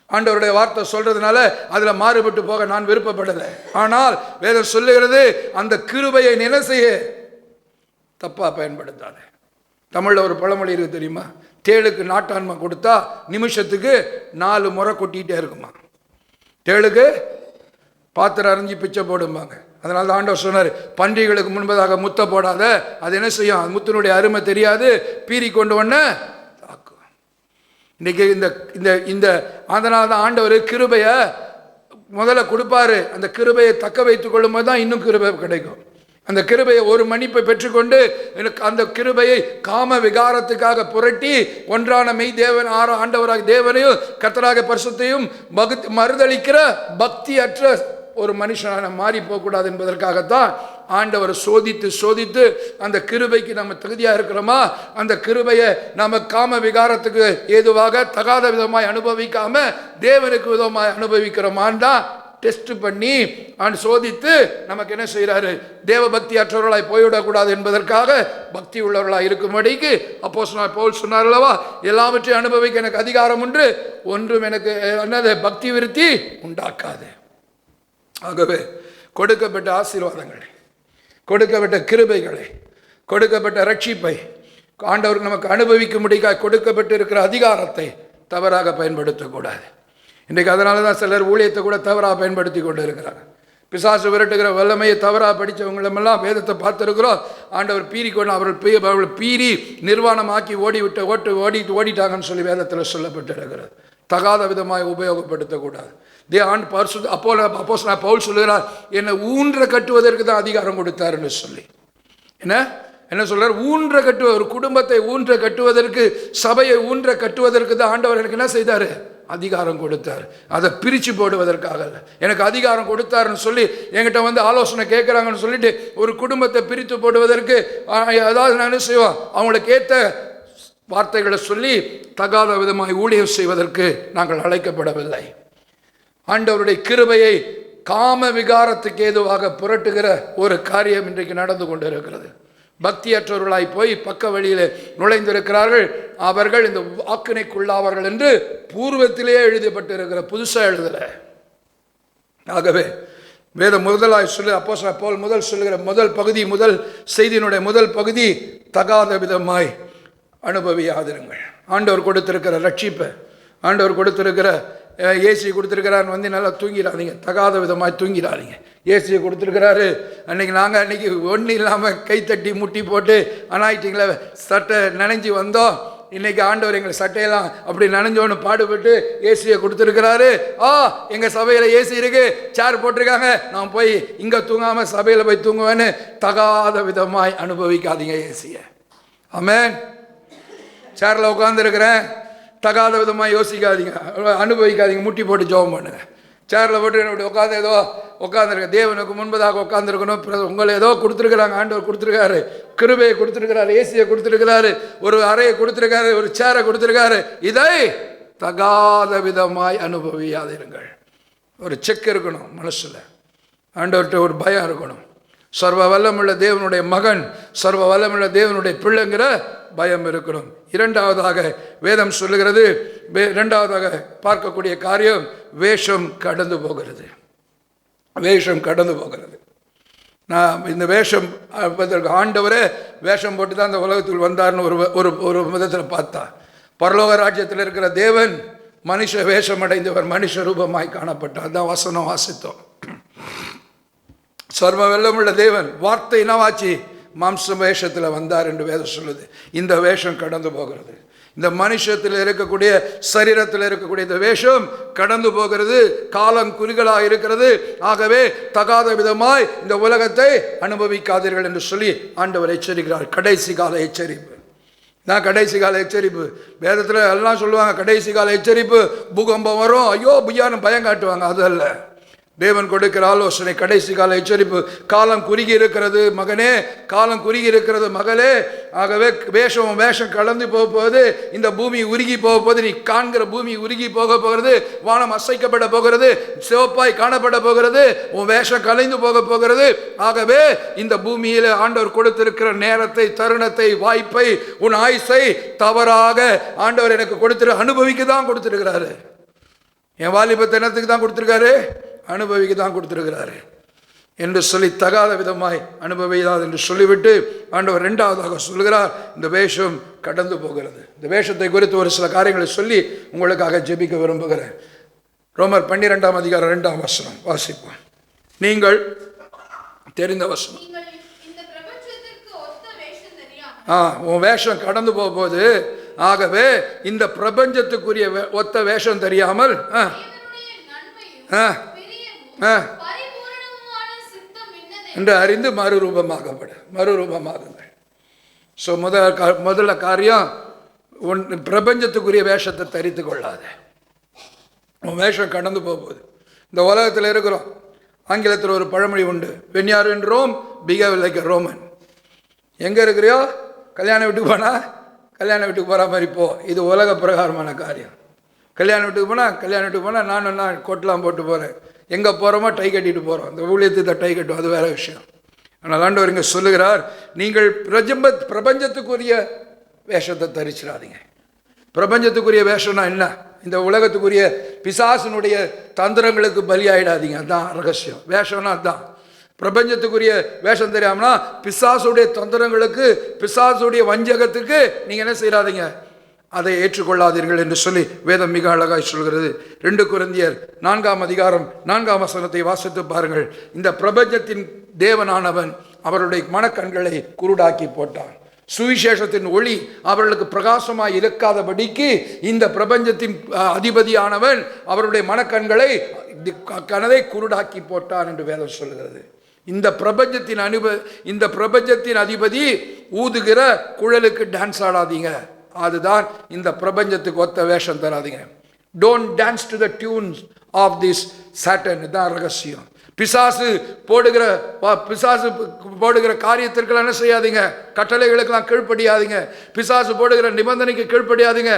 ஆண்டவருடைய வார்த்தை சொல்றதுனால அதில் மாறுபட்டு போக நான் விருப்பப்படலை. ஆனால் வேதம் சொல்லுகிறது, அந்த கிருபையை என்ன செய்ய தப்பா பயன்படுத்தாது. தமிழில் ஒரு பழமொழி இருக்கு தெரியுமா, தேளுக்கு நாட்டாண்மை கொடுத்தா நிமிஷத்துக்கு 4 முறை கொட்டிகிட்டே இருக்குமா. தேளுக்கு பாத்திரம் அறிஞ்சு பிச்சை போடும்பாங்க. அதனால தான் ஆண்டவர் சொன்னார், பன்றிகளுக்கு முன்பதாக முத்த போடாத, அது என்ன செய்யும், முத்தினுடைய அருமை தெரியாது, பீறி கொண்டு ஒன்று தாக்கும். இன்னைக்கு இந்த இந்த இந்த அதனால தான் ஆண்டவர் கிருபையை முதல்ல கொடுப்பாரு. அந்த கிருபையை தக்க வைத்துக் கொள்ளும் போது தான் இன்னும் கிருபை கிடைக்கும். அந்த கிருபையை ஒரு மன்னிப்பை பெற்றுக்கொண்டு அந்த கிருபையை காம விகாரத்துக்காக புரட்டி ஒன்றான மெய் தேவன் ஆண்டவராக தேவனையும் கர்த்தராக பரிசுத்தையும் மறுதளிக்கிற பக்தி அற்ற ஒரு மனுஷனான மாறி போகக்கூடாது என்பதற்காகத்தான் ஆண்டவர் சோதித்து சோதித்து அந்த கிருபைக்கு நம்ம தகுதியாக இருக்கிறோமா, அந்த கிருபையை நம்ம காம விகாரத்துக்கு ஏதுவாக தகாத விதமாய் அனுபவிக்காம தேவனுக்கு விதமாய் அனுபவிக்கிறோமான் தான் டெஸ்ட் பண்ணி சோதித்து நமக்கு என்ன செய்கிறாரு, தேவ பக்தி அற்றவர்களாய் போய்விடக்கூடாது என்பதற்காக பக்தி உள்ளவர்களாக இருக்கும்படிக்கு அப்போஸ்தலனாகிய பவுல் சொன்னார் அல்லவா, எல்லாவற்றையும் அனுபவிக்க எனக்கு அதிகாரம் உண்டு, ஒன்றும் எனக்கு என்னது பக்தி விருத்தி உண்டாக்காது. ஆகவே கொடுக்கப்பட்ட ஆசீர்வாதங்களை, கொடுக்கப்பட்ட கிருபைகளை, கொடுக்கப்பட்ட ரட்சிப்பை ஆண்டவருக்கு நமக்கு அனுபவிக்க முடியாத கொடுக்கப்பட்டு இருக்கிற அதிகாரத்தை தவறாக பயன்படுத்தக்கூடாது. இன்றைக்கு அதனால தான் சிலர் ஊழியத்தை கூட தவறாக பயன்படுத்தி கொண்டு இருக்கிறாங்க. பிசாசு விரட்டுகிற வல்லமையை தவறாக படித்தவங்களெல்லாம் வேதத்தை பார்த்துருக்கிறோம். ஆண்டவர் பீறி கொண்டு அவர்கள் பீறி நிர்வாணமாக்கி ஓடிட்டாங்கன்னு சொல்லி வேதத்தில் சொல்லப்பட்டு இருக்கிறது. தகாத விதமாக உபயோகப்படுத்தக்கூடாது. அப்போஸ்தலனாகிய பவுல் சொல்லுகிறார், என்னை ஊன்ற கட்டுவதற்கு தான் அதிகாரம் கொடுத்தாருன்னு சொல்லி. என்ன சொல்றார், ஊன்ற கட்டுவ ஒரு குடும்பத்தை ஊன்ற கட்டுவதற்கு, சபையை ஊன்ற கட்டுவதற்கு தான் ஆண்டவர் எனக்கு என்ன செய்தார், அதிகாரம் கொடுத்தார். அதை பிரித்து போடுவதற்காக இல்லை, எனக்கு அதிகாரம் கொடுத்தாருன்னு சொல்லி என்கிட்ட வந்து ஆலோசனை கேட்குறாங்கன்னு சொல்லிட்டு ஒரு குடும்பத்தை பிரித்து போடுவதற்கு ஏதாவது நான் என்ன செய்வோம், அவங்களுக்கு ஏற்ற வார்த்தைகளை சொல்லி தகாத விதமாய் ஊழியம் செய்வதற்கு நாங்கள் அழைக்கப்படவில்லை. ஆண்டவருடைய கிருபையை காம விகாரத்துக்கு ஏதுவாக புரட்டுகிற ஒரு காரியம் இன்றைக்கு நடந்து கொண்டிருக்கிறது. பக்தியற்றவர்களாய் போய் பக்க வழியில் நுழைந்திருக்கிறார்கள். அவர்கள் இந்த வாக்கினைக்குள்ளாவார்கள் என்று பூர்வத்திலேயே எழுதப்பட்டிருக்கிற, புதுசாக எழுதலை. ஆகவே வேதம் முதலாய் சொல்லு அப்போஸ்தலனாகிய பவுல் முதல் சொல்லுகிற முதல் பகுதி, முதல் செய்தியினுடைய முதல் பகுதி, தகாத விதமாய் அனுபவியாதிருங்கள். ஆண்டவர் கொடுத்திருக்கிற ரட்சிப்பை, ஆண்டவர் கொடுத்திருக்கிற ஏசியை கொடுத்துருக்கிறாரு வந்து நல்லா தூங்கிடாதீங்க, தகாத விதமாக தூங்கிடாதீங்க. ஏசியை கொடுத்துருக்கிறாரு, அன்றைக்கி ஒன்றும் இல்லாமல் கைத்தட்டி முட்டி போட்டு அனாயிட்டிங்கள சட்டை நனைஞ்சி வந்தோம். இன்றைக்கி ஆண்டவர் எங்கள் சட்டையெல்லாம் அப்படி நனைஞ்சோன்னு பாடுபட்டு ஏசியை கொடுத்துருக்கிறாரு. எங்கள் சபையில் ஏசி இருக்குது, சேர் போட்டிருக்காங்க, நான் போய் இங்கே தூங்காமல் சபையில் போய் தூங்குவேன்னு தகாத விதமாய் அனுபவிக்காதீங்க ஏசியை. ஆமென். சேரில் உட்காந்துருக்கிறேன், தகாத விதமாக யோசிக்காதீங்க, அனுபவிக்காதீங்க, முட்டி போட்டு ஜெபம் பண்ணுங்க. சேரில் போட்டு என்னுடைய உட்காந்து ஏதோ உட்காந்துருக்க, தேவனுக்கு முன்பதாக உட்காந்துருக்கணும். உங்களை ஏதோ கொடுத்துருக்குறாங்க, ஆண்டவர் கொடுத்துருக்காரு, கிருபையை கொடுத்துருக்கிறாரு, ஏசியை கொடுத்துருக்கிறாரு, ஒரு அறையை கொடுத்துருக்காரு, ஒரு சேரை கொடுத்துருக்காரு. இதை தகாத விதமாய் அனுபவியாதிருங்கள். ஒரு செக் இருக்கணும் மனசில், ஆண்டவர்கிட்ட ஒரு பயம் இருக்கணும். சர்வ வல்லமுள்ள தேவனுடைய மகன், சர்வ வல்லமுள்ள தேவனுடைய பிள்ளைங்கிற பயம் இருக்கணும். இரண்டாவதாக வேதம் சொல்லுகிறது, இரண்டாவதாக பார்க்கக்கூடிய காரியம் வேஷம் கடந்து போகிறது. வேஷம் கடந்து போகிறது. நான் இந்த வேஷம் ஆண்டவரே வேஷம் போட்டு தான் அந்த உலகத்தில் வந்தார்னு ஒரு விதத்தில் பார்த்தா, பரலோக ராஜ்யத்தில் இருக்கிற தேவன் மனுஷ வேஷம் அடைந்தவர், மனுஷ ரூபமாய் காணப்பட்டார். அதுதான் வசனம் வாசித்தோம். சர்வ வெல்லமுள்ள தேவன் வார்த்தை என்னவாச்சு, மாம்ச வேஷத்தில் வந்தார் என்று வேதம் சொல்லுது. இந்த வேஷம் கடந்து போகிறது. இந்த மனுஷத்தில் இருக்கக்கூடிய சரீரத்தில் இருக்கக்கூடிய இந்த வேஷம் கடந்து போகிறது. காலம் குறிகளாக இருக்கிறது. ஆகவே தகாத விதமாய் இந்த உலகத்தை அனுபவிக்காதீர்கள் என்று சொல்லி ஆண்டவர் எச்சரிக்கிறார். கடைசி கால எச்சரிப்பு நான் கடைசி கால எச்சரிப்பு. வேதத்தில் எல்லாம் சொல்லுவாங்க கடைசி கால எச்சரிப்பு, பூகம்பம் வரும், ஐயோ புய்யான்னு பயம் காட்டுவாங்க. அது அல்ல தேவன் கொடுக்கிற ஆலோசனை. கடைசி கால எச்சரிப்பு. காலம் குறுகி இருக்கிறது மகனே, காலம் குறுகி இருக்கிறது மகளே. ஆகவே வேஷம் கலந்து போக போகுது. இந்த பூமி உருகி போக போகுது. நீ காண்கிற பூமி உருகி போக போகிறது. வானம் அசைக்கப்பட போகிறது. சிவப்பாய் காணப்பட போகிறது. உன் வேஷம் கலைந்து போக போகிறது. ஆகவே இந்த பூமியில் ஆண்டவர் கொடுத்திருக்கிற நேரத்தை, தருணத்தை, வாய்ப்பை, உன் ஆயுசை தவறாக ஆண்டவர் எனக்கு அனுபவிக்க தான் கொடுத்திருக்கிறாரு. என் வாலிபத்தை என்னத்துக்கு தான் கொடுத்திருக்காரு? அனுபவிக்க தான் கொடுத்திருக்கிறாரு என்று சொல்லி தகாத விதமாய் அனுபவியாது என்று சொல்லிவிட்டு ஆண்டவர் இரண்டாவதாக சொல்கிறார், இந்த வேஷம் கடந்து போகிறது. இந்த வேஷத்தை குறித்து ஒரு சில காரியங்களை சொல்லி உங்களுக்காக ஜெபிக்க விரும்புகிறேன். ரோமர் 12ஆம் அதிகாரம் 2ஆம் வசனம் வாசிப்போம். நீங்கள் தெரிந்த வசனம். உன் வேஷம் கடந்து போகும்போது, ஆகவே இந்த பிரபஞ்சத்துக்குரிய ஒத்த வேஷம் தெரியாமல் என்று அறிந்து மறுரூபமாகுங்கள். ஸோ முதல்ல காரியம், பிரபஞ்சத்துக்குரிய வேஷத்தை தரித்து கொள்ளாத. உன் வேஷம் கடந்து போகும்போது, இந்த உலகத்தில் இருக்கிறோம். ஆங்கிலத்தில் ஒரு பழமொழி உண்டு, when you are in Rome, behave like a Roman. எங்கே இருக்கிறியோ கல்யாண வீட்டுக்கு போனால் கல்யாண வீட்டுக்கு போகிற மாதிரி போ. இது உலக பிரகாரமான காரியம். கல்யாண வீட்டுக்கு போனால் நான் கோட்டெலாம் போட்டு போகிறேன். எங்கே போகிறோமோ டை கட்டிட்டு போகிறோம். இந்த ஊழியத்தை டை கட்டும், அது வேறு விஷயம். ஆனால் ஆண்டவர் இங்கே சொல்லுகிறார், நீங்கள் பிரபஞ்சத்துக்குரிய வேஷத்தை தரிச்சிடாதீங்க. பிரபஞ்சத்துக்குரிய வேஷம்னா என்ன? இந்த உலகத்துக்குரிய பிசாசினுடைய தந்திரங்களுக்கு பலியாயிடாதீங்க. அதுதான் ரகசியம். வேஷம்னா அதுதான். பிரபஞ்சத்துக்குரிய வேஷம் தெரியாமனா பிசாசுடைய தந்திரங்களுக்கு, பிசாசுடைய வஞ்சகத்துக்கு நீங்கள் என்ன செய்யாதீங்க, அதை ஏற்றுக்கொள்ளாதீர்கள் என்று சொல்லி வேதம் மிக அழகாய் சொல்கிறது. 2 கொரிந்தியர் 4ஆம் அதிகாரம் 4ஆம் வசனத்தை வாசித்து பாருங்கள். இந்த பிரபஞ்சத்தின் தேவனானவன் அவருடைய மனக்கண்களை குருடாக்கி போட்டான். சுவிசேஷத்தின் ஒளி அவர்களுக்கு பிரகாசமாய் இருக்காதபடிக்கு இந்த பிரபஞ்சத்தின் அதிபதியானவன் அவருடைய மனக்கண்களை கனதை குருடாக்கி போட்டான் என்று வேதம் சொல்கிறது. இந்த பிரபஞ்சத்தின் அதிபதி ஊதுகிற குழலுக்கு டான்ஸ் ஆடாதீங்க. அதுதான் இந்த பிரபஞ்சத்துக்கு ஒத்த வேஷம் தராதீங்க. Don't dance to the tunes of this Satan. இதுதான் ரகசியம். பிசாசு போடுகிற காரியத்திற்கு என்ன செய்யாதீங்க, கட்டளைகளுக்கெல்லாம் கீழ்ப்படியாதீங்க. பிசாசு போடுகிற நிபந்தனைக்கு கீழ்ப்படியாதீங்க.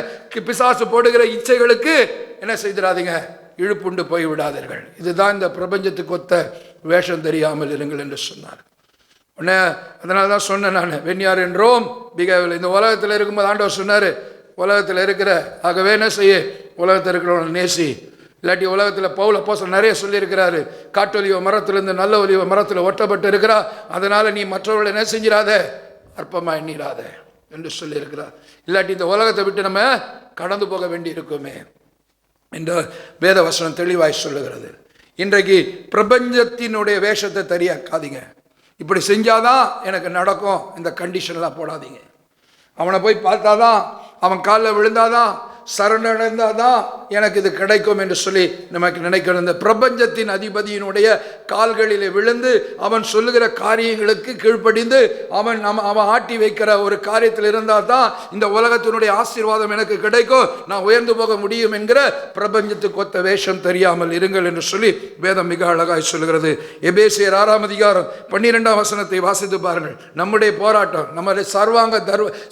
பிசாசு போடுகிற இச்சைகளுக்கு என்ன செய்திடாதீங்க, இழுப்புண்டு போய்விடாதீர்கள். இதுதான் இந்த பிரபஞ்சத்துக்கு ஒத்த வேஷம் தெரியாமல் இருங்கள் என்று சொன்னார். உடனே அதனால தான் சொன்னேன் நான், when you are in Rome, behave. இந்த உலகத்தில் இருக்கும்போது ஆண்டவர் சொன்னார், உலகத்தில் இருக்கிற ஆகவே என்ன செய்ய, உலகத்தில் இருக்கிறவங்க நேசி. இல்லாட்டி உலகத்தில் பவுல் அப்போஸ்தலன் நிறைய சொல்லியிருக்கிறாரு, காட்டொலிவ மரத்திலிருந்து நல்ல ஒலிவ மரத்தில் ஒட்டப்பட்டு இருக்கிறா, அதனால் நீ மற்றவர்களை என்ன செஞ்சிடாத, அற்பமாக எண்ணிடாத என்று சொல்லியிருக்கிறார். இல்லாட்டி இந்த உலகத்தை விட்டு நம்ம கடந்து போக வேண்டி இருக்குமே என்ற வேத வசனம் தெளிவாய் சொல்லுகிறது. இன்றைக்கு பிரபஞ்சத்தினுடைய வேஷத்தை தெரியாக்காதீங்க. இப்படி செஞ்சாதான் எனக்கு நடக்கும், இந்த கண்டிஷன்லாம் போடாதீங்க. அவனை போய் பார்த்தாதான், அவன் காலில் விழுந்தாதான், சரணடைந்தாதான் எனக்கு இது கிடைக்கும் என்று சொல்லி நமக்கு நினைக்கணும். இந்த பிரபஞ்சத்தின் அதிபதியினுடைய கால்களிலே விழுந்து அவன் சொல்லுகிற காரியங்களுக்கு கீழ்ப்படிந்து அவன் ஆட்டி வைக்கிற ஒரு காரியத்தில் இருந்தால் தான் இந்த உலகத்தினுடைய ஆசீர்வாதம் எனக்கு கிடைக்கும், நான் உயர்ந்து போக முடியும் என்கிற பிரபஞ்சத்துக்கு ஒத்த வேஷம் தெரியாமல் இருங்கள் என்று சொல்லி வேதம் மிக அழகாய் சொல்கிறது. எபேசியர் 6ஆம் அதிகாரம் 12ஆம் வசனத்தை வாசித்து பாருங்கள். நம்முடைய போராட்டம், நம்முடைய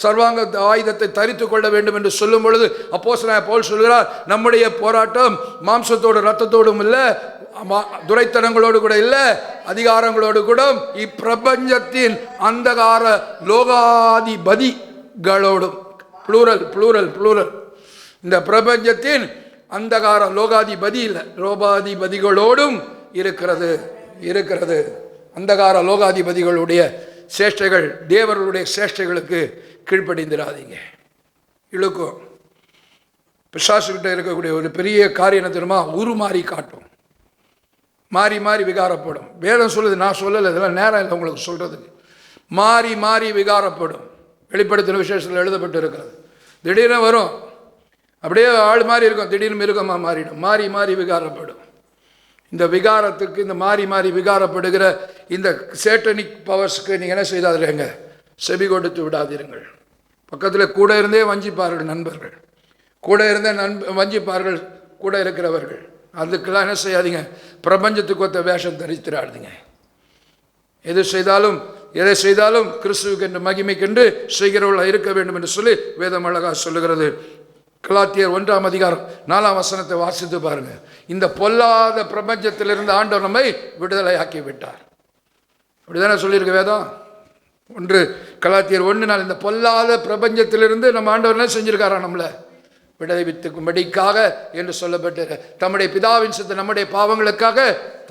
சர்வாங்க ஆயுதத்தை தரித்து கொள்ள வேண்டும் என்று சொல்லும் பொழுது அப்போஸ்தலனாகிய பவுல் சொல்கிறார், நம்முடைய போராட்டம் மாம்சத்தோடு இரத்தத்தோடும் இல்லை, துரைத்தனங்களோடு கூட இல்லை, அதிகாரங்களோடு கூட இப்பிரபஞ்சத்தின் அந்தகார லோகாதிபதிகளோடும், புளூரல், இந்த பிரபஞ்சத்தின் அந்தகார லோகாதிபதி இல்லை, லோகாதிபதிகளோடும் இருக்கிறது. அந்தகார லோகாதிபதிகளுடைய சேஷ்டைகள், தேவர்களுடைய சேஷ்டைகளுக்கு கீழ்ப்படிந்திராதீங்க. இழுக்கும். பிசாசுகிட்ட இருக்கக்கூடிய ஒரு பெரிய காரியம் என்ன தெரியுமா, உருமாறி காட்டும், மாறி விகாரப்படும். வேதம் சொல்லுது, நான் சொல்லலை, இதெல்லாம் நேரம் இல்லை உங்களுக்கு சொல்கிறதுக்கு. மாறி மாறி விகாரப்படும். வெளிப்படுத்தின விசேஷத்தில் எழுதப்பட்டு இருக்கிறது. திடீர்னு வரும், அப்படியே ஆள் மாறி இருக்கும், திடீர்னு மிருகமாக மாறிடும், மாறி மாறி விகாரப்படும். இந்த விகாரத்துக்கு, இந்த மாறி மாறி விகாரப்படுகிற இந்த சேட்டனிக் பவர்ஸ்க்கு நீங்கள் என்ன செய்தாதீங்க, செவி கொடுத்து விடாதீர்கள். பக்கத்தில் கூட இருந்தே வஞ்சிப்பார்கள் நண்பர்கள், கூட இருந்தே வஞ்சிப்பார்கள் கூட இருக்கிறவர்கள். அதுக்கெல்லாம் என்ன செய்யாதீங்க, பிரபஞ்சத்துக்கு ஒத்த வேஷம் தரித்திராதீங்க. எது செய்தாலும் எதை செய்தாலும் கிறிஸ்துவுக்கு என்று மகிமைக்கென்று செய்கிறவர்களாக இருக்க வேண்டும் என்று சொல்லி வேதம் அழகாக சொல்லுகிறது. கலாத்தியர் 1ஆம் அதிகாரம் 4ஆம் வசனத்தை வாசித்து பாருங்க. இந்த பொல்லாத பிரபஞ்சத்திலிருந்து ஆண்டவர் நம்மை விடுதலையாக்கி விட்டார். அப்படிதானே சொல்லியிருக்கு வேதம். 1 கலாத்தியர் 1:4. இந்த பொல்லாத பிரபஞ்சத்திலிருந்து நம்ம ஆண்டவர் என்ன செஞ்சிருக்காரா, நம்மளை விடுவிக்கும்படிக்காக என்று சொல்லப்பட்டு தம்முடைய பிதாவின் சித்த நம்முடைய பாவங்களுக்காக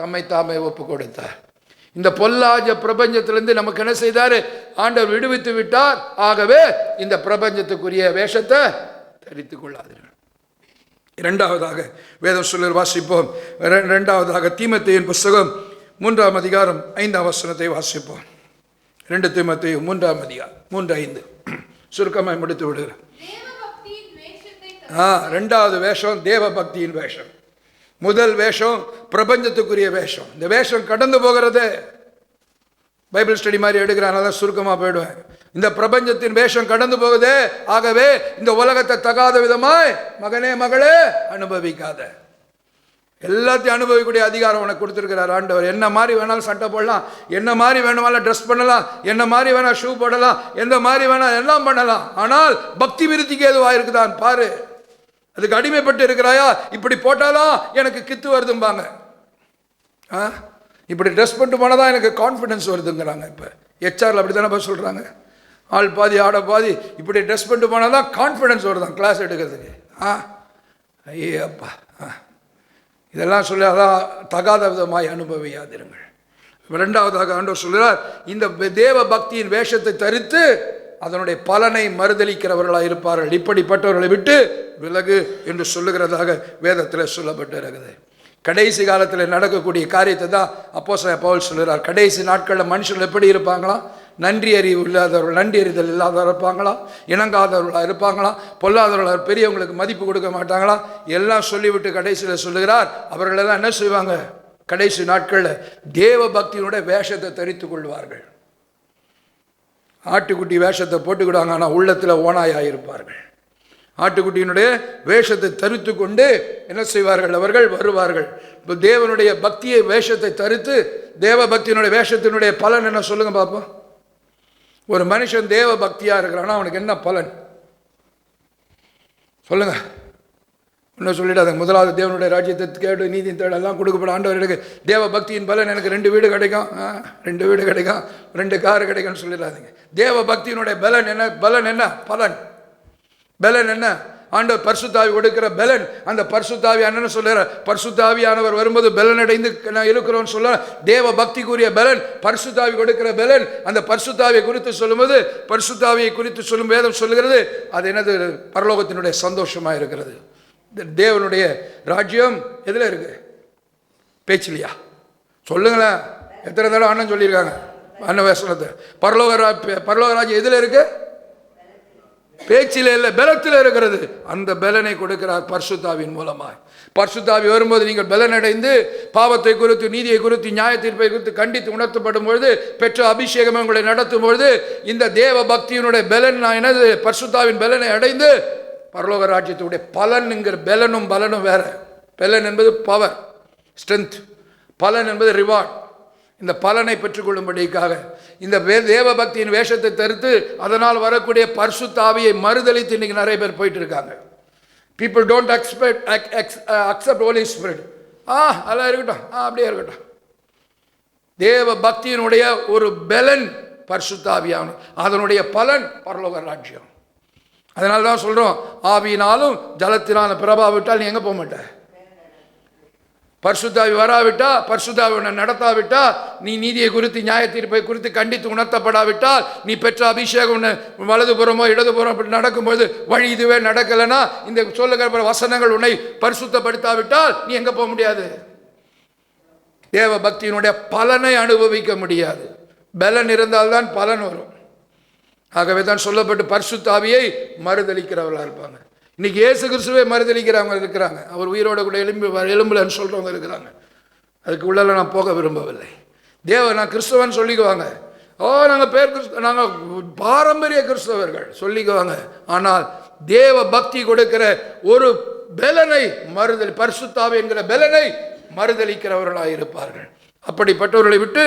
தம்மை தாமே ஒப்பு கொடுத்தார். இந்த பொல்லாத பிரபஞ்சத்திலிருந்து நமக்கு என்ன செய்தார், ஆண்டவர் விடுவித்து விட்டார். ஆகவே இந்த பிரபஞ்சத்துக்குரிய வேஷத்தை தரித்து கொள்ளாதீர்கள். இரண்டாவதாக வேதம் சொல்லி வாசிப்போம். இரண்டாவதாக தீமோத்தேயுவின் புஸ்தகம் 3ஆம் அதிகாரம் 5ஆம் வசனத்தை வாசிப்போம். 2 தீமோத்தேயு 3ஆம் அதிகாரம் 3:5 சுருக்கமாக முடித்து விடுகிறேன். ரெண்டாவது வேஷம் தேவ பக்தியின் வேஷம். முதல் வேஷம் பிரபஞ்சத்துக்குரிய வேஷம். இந்த வேஷம் கடந்து போகிறது. பைபிள் ஸ்டடி மாதிரி எடுக்கிறனால சுருக்கமாக போயிடுவேன். இந்த பிரபஞ்சத்தின் வேஷம் கடந்து போகுதே, ஆகவே இந்த உலகத்தை தகாத விதமாய் மகனே மகளே அனுபவிக்காத. எல்லாத்தையும் அனுபவிக்கக்கூடிய அதிகாரம் உனக்கு கொடுத்துருக்கிறார் ஆண்டவர். என்ன மாதிரி வேணாலும் சட்டை போடலாம், என்ன மாதிரி வேணுமாலும் ட்ரெஸ் பண்ணலாம், என்ன மாதிரி வேணா ஷூ போடலாம், எந்த மாதிரி வேணா எல்லாம் பண்ணலாம். ஆனால் பக்தி விருத்திக்கு எதுவாக இருக்குதான் பாரு. அதுக்கு அடிமைப்பட்டு இருக்கிறாயா, இப்படி போட்டாலும் எனக்கு கித்து வருதும்பாங்க. இப்படி ட்ரெஸ் பண்ணிட்டு போனால் தான் எனக்கு கான்ஃபிடென்ஸ் வருதுங்கிறாங்க. இப்போ ஹெச்ஆரில் அப்படி தானே சொல்கிறாங்க, ஆள் பாதி ஆட பாதி, இப்படி ட்ரெஸ் பண்ணிட்டு போனால் தான் கான்ஃபிடென்ஸ் வருதான் கிளாஸ் எடுக்கிறதுக்கு. ஐயப்பா, இதெல்லாம் சொல்லி அதான் தகாத விதமாய் அனுபவியாதிருங்கள். இரண்டாவதாக ஆண்டவர் சொல்கிறார், இந்த தேவ பக்தியின் வேஷத்தை தரித்து அதனுடைய பலனை மறுதளிக்கிறவர்களாக இருப்பார்கள். இப்படிப்பட்டவர்களை விட்டு விலகு என்று சொல்லுகிறதாக வேதத்தில் சொல்லப்பட்டு இருக்குது. கடைசி காலத்தில் நடக்கக்கூடிய காரியத்தை தான் அப்போஸ்தலன் பவுல் சொல்கிறார். கடைசி நாட்களில் மனுஷர்கள் எப்படி இருப்பாங்களா, நன்றி அறிவு இல்லாதவர்கள், நன்றி அறிதல் இல்லாதவர்கள் இருப்பாங்களா, இணங்காதவர்களாக இருப்பாங்களா, பொல்லாதவர்களாக, பெரியவங்களுக்கு மதிப்பு கொடுக்க மாட்டாங்களா, எல்லாம் சொல்லிவிட்டு கடைசியில் சொல்லுகிறார், அவர்களெல்லாம் என்ன செய்வாங்க, கடைசி நாட்களில் தேவ பக்தியினுடைய வேஷத்தை தரித்து கொள்வார்கள். ஆட்டுக்குட்டி வேஷத்தை போட்டுக்கிடுவாங்க, ஆனால் உள்ளத்தில் ஓனாயாக இருப்பார்கள். ஆட்டுக்குட்டியினுடைய வேஷத்தை தரித்து கொண்டு என்ன செய்வார்கள், அவர்கள் வருவார்கள். இப்போ தேவனுடைய பக்தியை வேஷத்தை தரித்து தேவ பக்தியினுடைய வேஷத்தினுடைய பலன் என்ன சொல்லுங்க பார்ப்போம். ஒரு மனுஷன் தேவ பக்தியாக இருக்கிறான்னா அவனுக்கு என்ன பலன் சொல்லுங்க. இன்னும் சொல்லிடாத. முதலாவது தேவனுடைய ராஜ்யத்தை கேடு நீதியின் தேடு எல்லாம் கொடுக்கப்பட ஆண்டவர் எனக்கு தேவ பக்தியின் பலன் எனக்கு 2 வீடு கிடைக்கும், 2 வீடு கிடைக்கும், 2 காரு கிடைக்கும்னு சொல்லிடாதீங்க. தேவ பக்தியினுடைய பலன் என்ன, பலன் என்ன, பலன் பலன் என்ன, ஆண்டவர் பரிசுத்தாவி கொடுக்கிற பலன். அந்த பரிசுத்தாவி அண்ணன்னு சொல்லுற, பரிசுத்தாவியானவர் வரும்போது பலன் அடைந்து நான் இருக்கிறோன்னு சொல்ல, தேவ பக்திக்குரிய பலன் பரிசுத்தாவி கொடுக்கிற பலன். அந்த பரிசுத்தாவியை குறித்து சொல்லும்போது, பரிசுத்தாவியை குறித்து சொல்லும் வேதம் சொல்லுகிறது, அது என்னது, பரலோகத்தினுடைய சந்தோஷமாக இருக்கிறது. தேவனுடைய ராஜ்யம் எதில் இருக்கு, பேச்சிலையா சொல்லுங்களேன். எத்தனை தடவை அண்ணன் சொல்லியிருக்காங்க அண்ணன் வேசனத்தை. பரலோக ராஜ்யம் எதில் இருக்கு, பேச்சில் இல்லை, பலத்தில் இருக்கிறது. அந்த பலனை கொடுக்கிறார் பரிசுத்தாவின் மூலமாய். பரிசுத்தாவி வரும்போது நீங்கள் பலன் அடைந்து பாவத்தை குறித்து, நீதியை குறித்து, நியாய தீர்ப்பை குறித்து கண்டித்து உணர்த்தப்படும் பொழுது, பெற்ற அபிஷேகம் உங்களை நடத்தும் பொழுது, இந்த தேவ பக்தியினுடைய பலன் நான் என்னது, பரிசுத்தாவின் பலனை அடைந்து பரலோக ராஜ்யத்துடைய பலன்ங்கிற பலனும் பலனும் வேற. பலன் என்பது பவர், ஸ்ட்ரென்த். பலன் என்பது ரிவார்ட். இந்த பலனை பெற்றுக்கொள்ளும்படிக்காக இந்த தேவ பக்தியின் வேஷத்தை தரித்து அதனால் வரக்கூடிய பரிசுத்த ஆவியை மறுதலித்து இன்னைக்கு நிறைய பேர் போயிட்டு இருக்காங்க. People don't accept holy spirit. அதெல்லாம் இருக்கட்டும், அப்படியே இருக்கட்டும். தேவ பக்தியினுடைய ஒரு பலன் பரிசுத்த ஆவியான, அதனுடைய பலன் பரலோக ராஜ்யம். அதனால தான் சொல்கிறோம், ஆவியினாலும் ஜலத்தினாலும் பிரபாவிட்டால் நீ எங்கே போக மாட்ட. பரிசுத்தாவி வராவிட்டா, பரிசுத்தாவி உன்னை நடத்தாவிட்டா, நீ நீதியை குறித்து, நியாய தீர்ப்பை குறித்து கண்டித்து உணர்த்தப்படாவிட்டால், நீ பெற்ற அபிஷேகம் உன்னை வலதுபுறமோ இடதுபுறம் அப்படி நடக்கும்போது வழி இதுவே நடக்கலைன்னா, இந்த சொல்லுகிற வசனங்கள் உன்னை பரிசுத்தப்படுத்தாவிட்டால் நீ எங்கே போக முடியாது. தேவ பக்தியினுடைய பலனை அனுபவிக்க முடியாது. பலன் இருந்தால்தான் பலன் வரும். ஆகவே தான் சொல்லப்பட்டு பரிசுத்த ஆவியை மறுதளிக்கிறவர்களாக இருப்பாங்க. இன்னைக்கு இயேசு கிறிஸ்துவே மறுதளிக்கிறவங்க இருக்கிறாங்க. அவர் உயிரோட கூட எலும்புலன்னு சொல்கிறவங்க இருக்கிறாங்க. அதுக்கு உள்ளே நான் போக விரும்பவில்லை. நான் கிறிஸ்தவன் சொல்லிக்குவாங்க. நாங்கள் பாரம்பரிய கிறிஸ்தவர்கள் சொல்லிக்குவாங்க. ஆனால் தேவ பக்தி கொடுக்கிற ஒரு பலனை பரிசுத்த ஆவி என்கிற பலனை மறுதளிக்கிறவர்களாக இருப்பார்கள். அப்படிப்பட்டவர்களை விட்டு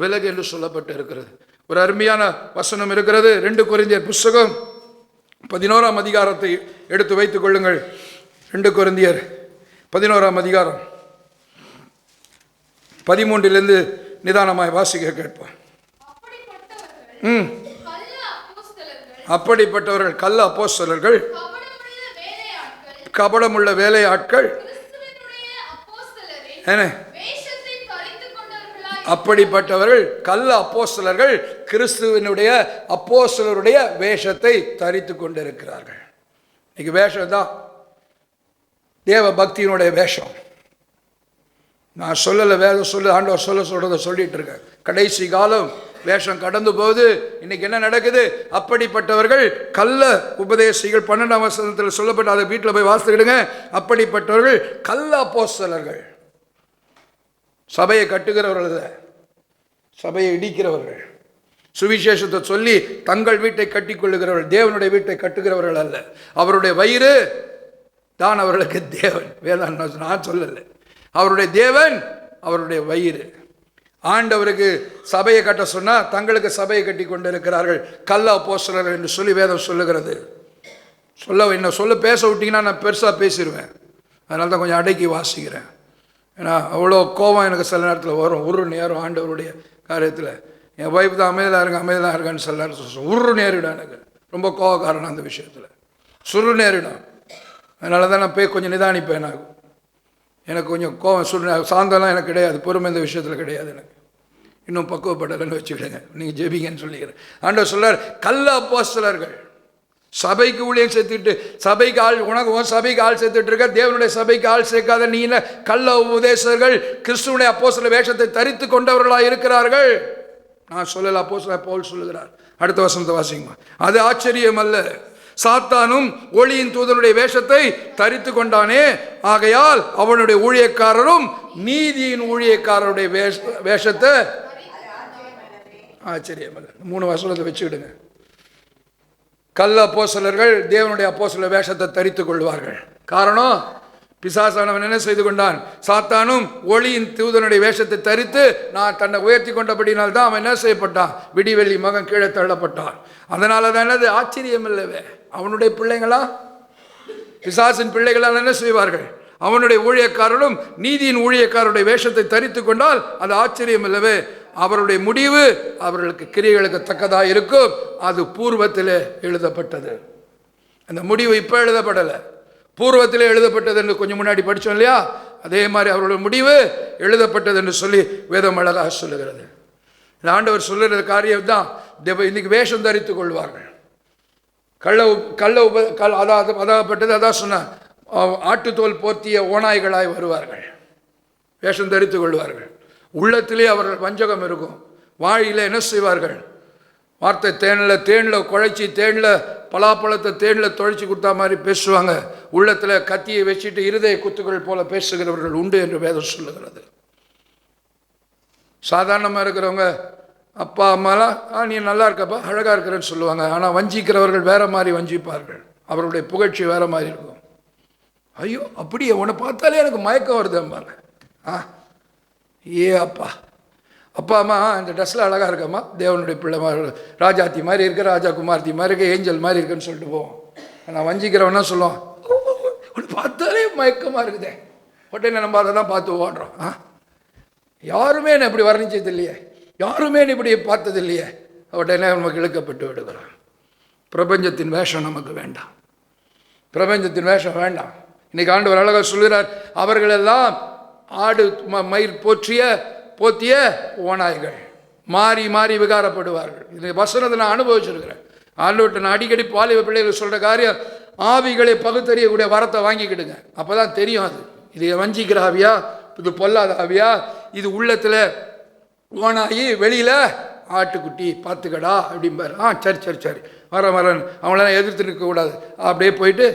விலகு என்று சொல்லப்பட்டு இருக்கிறது. ஒரு அருமையான வசனம் இருக்கிறது. 2 கொரிந்தியர் புஸ்தகம் 11ஆம் அதிகாரத்தை எடுத்து வைத்துக் கொள்ளுங்கள். 2 கொரிந்தியர் 11ஆம் அதிகாரம் 13 நிதானமாய் வாசிக்க கேட்போம். அப்படிப்பட்டவர்கள் கள்ள அப்போஸ்தலர்கள், கபடமுள்ள வேலையாட்கள். அப்படிப்பட்டவர்கள் கள்ள அப்போஸ்தலர்கள் கிறிஸ்துவினுடைய அப்போஸ்தலருடைய வேஷத்தை தரித்து கொண்டிருக்கிறார்கள். இன்னைக்கு வேஷம் தான் தேவ பக்தியினுடைய வேஷம். நான் சொல்லலை, வேதம் சொல்லு, ஆண்டவர் சொல்றதை சொல்லிட்டு இருக்கேன். கடைசி காலம் வேஷம் கடந்து போகுது. இன்னைக்கு என்ன நடக்குது? அப்படிப்பட்டவர்கள் கள்ள உபதேசிகள். 12ஆம் வசனத்தில் சொல்லப்பட்ட, அதை வீட்டில் போய் வாசிக்கிடுங்க. அப்படிப்பட்டவர்கள் கள்ள அப்போஸ்தலர்கள், சபையை கட்டுகிறவர்கள், சபையை இடிக்கிறவர்கள், சுவிசேஷத்தை சொல்லி தங்கள் வீட்டை கட்டி கொள்ளுகிறவர்கள், தேவனுடைய வீட்டை கட்டுகிறவர்கள் அல்ல. அவருடைய வயிறு தான் அவர்களுக்கு தேவன். வேதம் நான் சொல்லலை, அவருடைய தேவன் அவருடைய வயிறு. ஆண்டவருக்கு சபையை கட்ட சொன்னால் தங்களுக்கு சபையை கட்டி கொண்டு இருக்கிறார்கள், கள்ள அப்போஸ்தலர்கள் என்று சொல்லி வேதம் சொல்லுகிறது. சொல்ல பேச விட்டீங்கன்னா நான் பெருசாக பேசிடுவேன். அதனால தான் கொஞ்சம் அடக்கி வாசிக்கிறேன். ஏன்னா அவ்வளோ கோபம் எனக்கு சில நேரத்தில் வரும். ஒரு நேரம் ஆண்டவருடைய காரியத்தில் என் வைஃப் தான் அமைதியாக இருக்கான்னு சில நேரத்தில் உரு நேரிடும். எனக்கு ரொம்ப கோபக்காரன் அந்த விஷயத்தில், சுரு நேரிடும். அதனால தான் நான் போய் கொஞ்சம் நிதானிப்பேன். எனக்கு கொஞ்சம் கோபம் சாந்தம்லாம் எனக்கு கிடையாது, பொறுமை இந்த விஷயத்தில் கிடையாது. எனக்கு இன்னும் பக்குவப்படலைன்னு வச்சுக்கிடுங்க, நீங்கள் ஜெபிங்கன்னு சொல்லிக்கிறேன். ஆண்டவர் சொல்றார், கள்ள அப்போஸ்தலர்கள் சபைக்கு ஊழியம் சேர்த்துட்டு, சபைக்கு ஆள், உனக்கு சபைக்கு ஆள் சேர்த்துட்டு இருக்க, தேவனுடைய சபைக்கு ஆள் சேர்க்காத நீ என்ன கள்ள உபதேசர்கள் கிறிஸ்துவனுடைய அப்போஸ்தல வேஷத்தை தரித்து கொண்டவர்களாக இருக்கிறார்கள். நான் சொல்லல, அப்போஸ்தலர் பவுல் சொல்லுகிறார். அடுத்த வசனத்தை வாசிக்குமா. அது ஆச்சரியம் அல்ல, சாத்தானும் ஒளியின் தூதனுடைய வேஷத்தை தரித்து கொண்டானே, ஆகையால் அவனுடைய ஊழியக்காரரும் நீதியின் ஊழியக்காரருடைய வேஷத்தை. ஆச்சரியம் அல்ல. 3 வசனத்தை வச்சுக்கிடுங்க. கள்ள அப்போஸ்தலர்கள் தேவனுடைய அப்போஸ்தல வேஷத்தை தரித்து கொள்வார்கள். காரணம், பிசாசானவன் என்ன செய்து கொண்டான்? சாத்தானும் ஒளியின் தூதனுடைய வேஷத்தை தரித்து நான் தன்னை உயர்த்தி கொண்டபடினால் தான் அவன் என்ன செய்யப்பட்டான்? விடிவெள்ளி மகன் கீழே தள்ளப்பட்டான். அதனால தான் என்னது ஆச்சரியம் இல்லவே. அவனுடைய பிள்ளைங்களா, பிசாசின் பிள்ளைகளால் என்ன செய்வார்கள்? அவனுடைய ஊழியக்காரரும் நீதியின் ஊழியக்காரருடைய வேஷத்தை தரித்து கொண்டால் அது ஆச்சரியம் இல்லவே. அவருடைய முடிவு அவர்களுக்கு கிரியைகளுக்கு தக்கதாக இருக்கும். அது பூர்வத்திலே எழுதப்பட்டது. அந்த முடிவு இப்போ எழுதப்படலை, பூர்வத்திலே எழுதப்பட்டது என்று கொஞ்சம் முன்னாடி படித்தோம் இல்லையா? அதே மாதிரி அவருடைய முடிவு எழுதப்பட்டது என்று சொல்லி வேதம் அழகாக சொல்லுகிறது. இந்த ஆண்டவர் சொல்லுகிற காரியம் தான். இன்னைக்கு வேஷம் தரித்து கொள்வார்கள். அதாகப்பட்டது. அதான் சொன்ன ஆட்டுத்தோல் போர்த்திய ஓநாய்களாய் வருவார்கள், வேஷம் தரித்து கொள்வார்கள். உள்ளத்திலே அவர்கள் வஞ்சகம் இருக்கும். வாயில என்ன செய்வார்கள்? வார்த்தை தேனில் குழைச்சி, பலாப்பழத்தை தேனில் தொழைச்சி கொடுத்தா மாதிரி பேசுவாங்க. உள்ளத்தில் கத்தியை வச்சுட்டு இருதய குத்துக்கள் போல பேசுகிறவர்கள் உண்டு என்று வேதம் சொல்லுகிறது. சாதாரணமாக இருக்கிறவங்க அப்பா அம்மாலாம் நீ நல்லா இருக்கப்பா, அழகாக இருக்கிறேன்னு சொல்லுவாங்க. ஆனால் வஞ்சிக்கிறவர்கள் வேற மாதிரி வஞ்சிப்பார்கள். அவருடைய புகழ்ச்சி வேற மாதிரி இருக்கும். ஐயோ அப்படியே உன்னை பார்த்தாலே எனக்கு மயக்கம் வருதும்பாங்க. அப்பா அம்மா இந்த ட்ரெஸ்ஸில் அழகாக இருக்கம்மா, தேவனுடைய பிள்ளை மாதிரி, ராஜாத்தி மாதிரி இருக்க, ராஜா குமார்த்தி மாதிரி இருக்க, ஏஞ்சல் மாதிரி இருக்குன்னு சொல்லிட்டு போவோம். நான் வஞ்சிக்கிறவனா சொல்லுவோம், உன்னை பார்த்தாலே மயக்கமாக இருக்குதே. உடனே நம்ம அதை தான் பார்த்து ஓடுறோம். யாருமே என்னை இப்படி வர்ணிச்சது இல்லையே, யாருமே இப்படி பார்த்தது இல்லையே. உடனே நமக்கு இழுக்கப்பட்டு விடுகிறோம். பிரபஞ்சத்தின் வேஷம் நமக்கு வேண்டாம், பிரபஞ்சத்தின் வேஷம் வேண்டாம். இன்னைக்கு ஆண்டவர் அழகாக சொல்கிறார், அவர்களெல்லாம் ஆடு மயிர் போத்திய ஓநாய்கள், மாறி மாறி விகாரப்படுவார்கள். இந்த வசனத்தை நான் அனுபவிச்சிருக்கிறேன். ஆண்டவர்கிட்ட நான் அடிக்கடி பாலிவ பிள்ளைகள் சொல்கிற காரியம், ஆவிகளை பகுத்தறியக்கூடிய வரத்தை வாங்கிக்கிடுங்க. அப்போ தான் தெரியும் அது இது வஞ்சிக்கிற ஆவியா, இது பொல்லாத ஆவியா, இது உள்ளத்தில் ஓனாயி வெளியில் ஆட்டுக்குட்டி பார்த்துக்கடா அப்படிம்பார். சரி சரி சரி வரேன் அவங்களெல்லாம் எதிர்த்து நிற்கக்கூடாது. அப்படியே போயிட்டு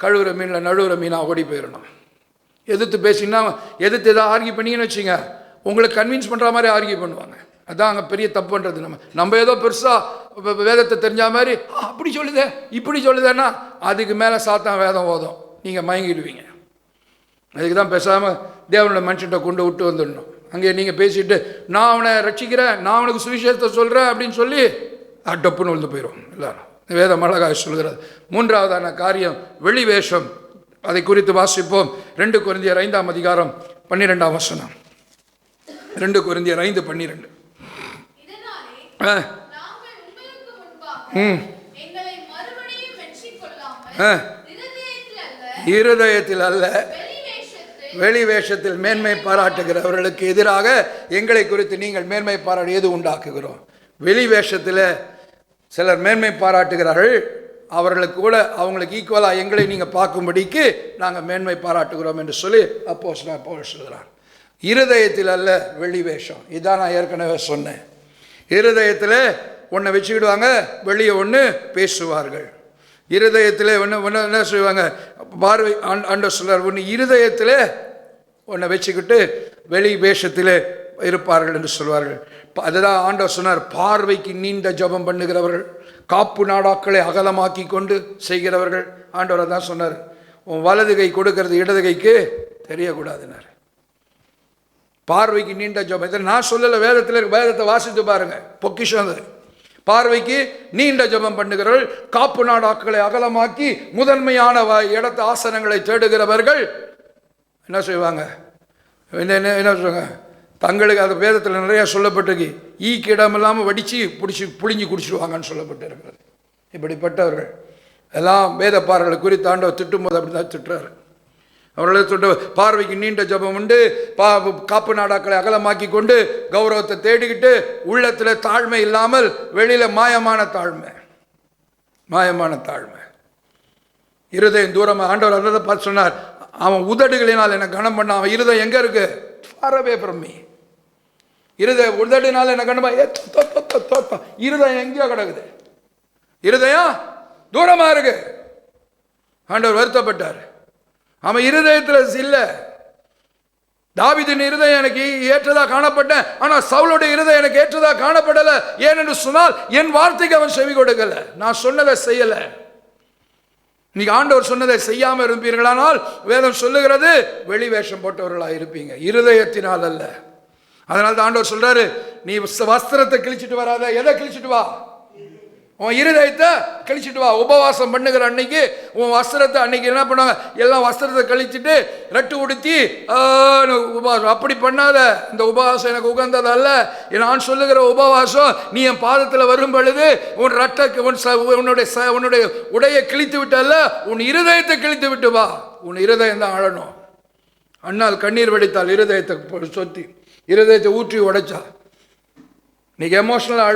கழுவுற மீனில் நழுவுற மீனாக ஓடி போயிடணும். எதிர்த்து பேசினா எதிர்த்து எதாவது ஆர்கியூ பண்ணிங்கன்னு வச்சுங்க, உங்களுக்கு கன்வின்ஸ் பண்ணுற மாதிரி ஆர்கியூ பண்ணுவாங்க. அதுதான் அங்கே பெரிய தப்பு பண்ணுறது. நம்ம ஏதோ பெருசாக வேதத்தை தெரிஞ்ச மாதிரி அப்படி சொல்லுதே இப்படி சொல்லுதேன்னா அதுக்கு மேலே சாத்தான் வேதம் ஓதும், நீங்கள் மயங்கிடுவீங்க. அதுக்கு தான் பேசாமல் தேவனோட மனுஷன்கிட்ட கொண்டு விட்டு வந்துடணும். அங்கே நீங்கள் பேசிட்டு நான் அவனை ரட்சிக்கிறேன், நான் அவனுக்கு சுவிசேஷத்தை சொல்கிறேன் அப்படின்னு சொல்லி டப்புன்னு விழுந்து போயிடும் எல்லாரும். வேதம் அழகாக சொல்கிறது. மூன்றாவதான காரியம் வெளி வேஷம். அதை குறித்து வாசிப்போம். 2 கொரிந்தியர் 5ஆம் அதிகாரம் 12ஆம் வசனம். 2 கொரிந்தியர் 5:12. இருதயத்தில் அல்ல வெளி வேஷத்தில் மேன்மை பாராட்டுகிறவர்களுக்கு எதிராக எங்களை குறித்து நீங்கள் மேன்மை பாராட்டியது உண்டாக்குகிறோம். வெளி வேஷத்தில் சிலர் மேன்மை பாராட்டுகிறார்கள், அவர்களுக்கு கூட அவங்களுக்கு ஈக்குவலாக எங்களை நீங்கள் பார்க்கும்படிக்கு நாங்கள் மேன்மை பாராட்டுகிறோம் என்று சொல்லி அப்போஸ்தலன் பவுல் சொல்கிறார். இருதயத்தில் அல்ல வெளி வேஷம். இதான் நான் ஏற்கனவே சொன்னேன். இருதயத்தில் ஒன்றை வச்சுக்கிடுவாங்க, வெளியே ஒன்று பேசுவார்கள். இருதயத்தில் ஒன்று என்ன செய்வாங்க, பார்வை ஆண்டவர் சொல்றார், ஒன்று இருதயத்தில் ஒன்றை வச்சுக்கிட்டு வெளி வேஷத்தில் இருப்பார்கள் என்று சொல்வார்கள். அதுதான் ஆண்டவர் சொன்னார், பார்வைக்கு நீண்ட ஜபம் பண்ணுகிறவர்கள், காப்பு நாடாக்களை அகலமாக்கி கொண்டு செய்கிறவர்கள். ஆண்டவர் தான் சொன்னார், உன் வலது கை கொடுக்கறது இடது கைக்கு தெரியக்கூடாதுன்னார். பார்வைக்கு நீண்ட ஜபம். இதை நான் சொல்லலை, வேதத்தில் வேதத்தை வாசித்து பாருங்க, பொக்கிஷம் அது. பார்வைக்கு நீண்ட ஜபம் பண்ணுகிறவர்கள், காப்பு நாடாக்களை அகலமாக்கி முதன்மையான இடத்து ஆசனங்களை தேடுகிறவர்கள் என்ன செய்வாங்க, என்ன சொல்லுவாங்க, தங்களுக்கு அந்த வேதத்தில் நிறைய சொல்லப்பட்டிருக்கு, ஈக்கு இடம் இல்லாமல் வடித்து புளிஞ்சு குடிச்சிடுவாங்கன்னு சொல்லப்பட்டு இருக்கிறது. இப்படிப்பட்டவர்கள் எல்லாம் வேதப்பாரர்களை குறித்து ஆண்டவர் திட்டும்போது அப்படி தான் திட்டுறாரு. அவர்களை தொட்டு பார்வைக்கு நீண்ட ஜபம் உண்டு, காப்பு நாடாக்களை அகலமாக்கி கொண்டு கௌரவத்தை தேடிக்கிட்டு உள்ளத்தில் தாழ்மை இல்லாமல் வெளியில் மாயமான தாழ்மை, இருதயம் தூரமாக. ஆண்டவர் அதை பார்த்து சொன்னார், அவன் உதடுகளினால் என்ன கனம் பண்ண, அவன் இருதயம் எங்கே இருக்கு, ஃபாரவே ஃப்ரம் மீ. இருதயம் உதடுனால என்ன கனம், இருதயம் எங்கேயோ கிடக்குது, இருதயம் தூரமாக இருக்கு. ஆண்டவர் வருத்தப்பட்டார். அவன் இருதயத்தில் இல்லை. தாவீதின் இருதயம் எனக்கு ஏற்றதா காணப்பட்டேன், ஆனால் சவுலுடைய இருதயம் எனக்கு ஏற்றதா காணப்படலை. ஏனென்று சொன்னால் என் வார்த்தைக்கு அவன் செவி கொடுக்கல, நான் சொன்னதை செய்யலை. நீங்க ஆண்டவர் சொன்னதை செய்யாமல் இருப்பீர்களானால் வேதம் சொல்லுகிறது வெளி வேஷம் போட்டவர்களாக இருப்பீங்க, இருதயத்தினால் அல்ல. அதனால தான் ஆண்டவர் சொல்றாரு, நீ வஸ்திரத்தை கிழிச்சிட்டு வராத, எதை கிழிச்சிட்டு வா, உன் இருதயத்தை கழிச்சிட்டு வா. உபவாசம் பண்ணுகிற அன்னைக்கு உன் வஸ்திரத்தை, அன்னைக்கு என்ன பண்ணுவாங்க, எல்லாம் வஸ்திரத்தை கழிச்சிட்டு ரெட்டு உடுத்தி உபவாசம். அப்படி பண்ணாத, இந்த உபவாசம் எனக்கு உகந்தது அல்ல. நான் சொல்லுகிற உபவாசம், நீ என் பாதத்தில் வரும் பொழுது உன் உன்னுடைய உடையை கிழித்து விட்டல்ல, உன் இருதயத்தை கிழித்து விட்டு வா. உன் இருதயம் தான் அழணும். அண்ணால் கண்ணீர் வடித்தால் இருதயத்தை சொத்தி இருதயத்தை ஊற்றி உடைச்சா. இன்னைக்கு எமோஷனலாக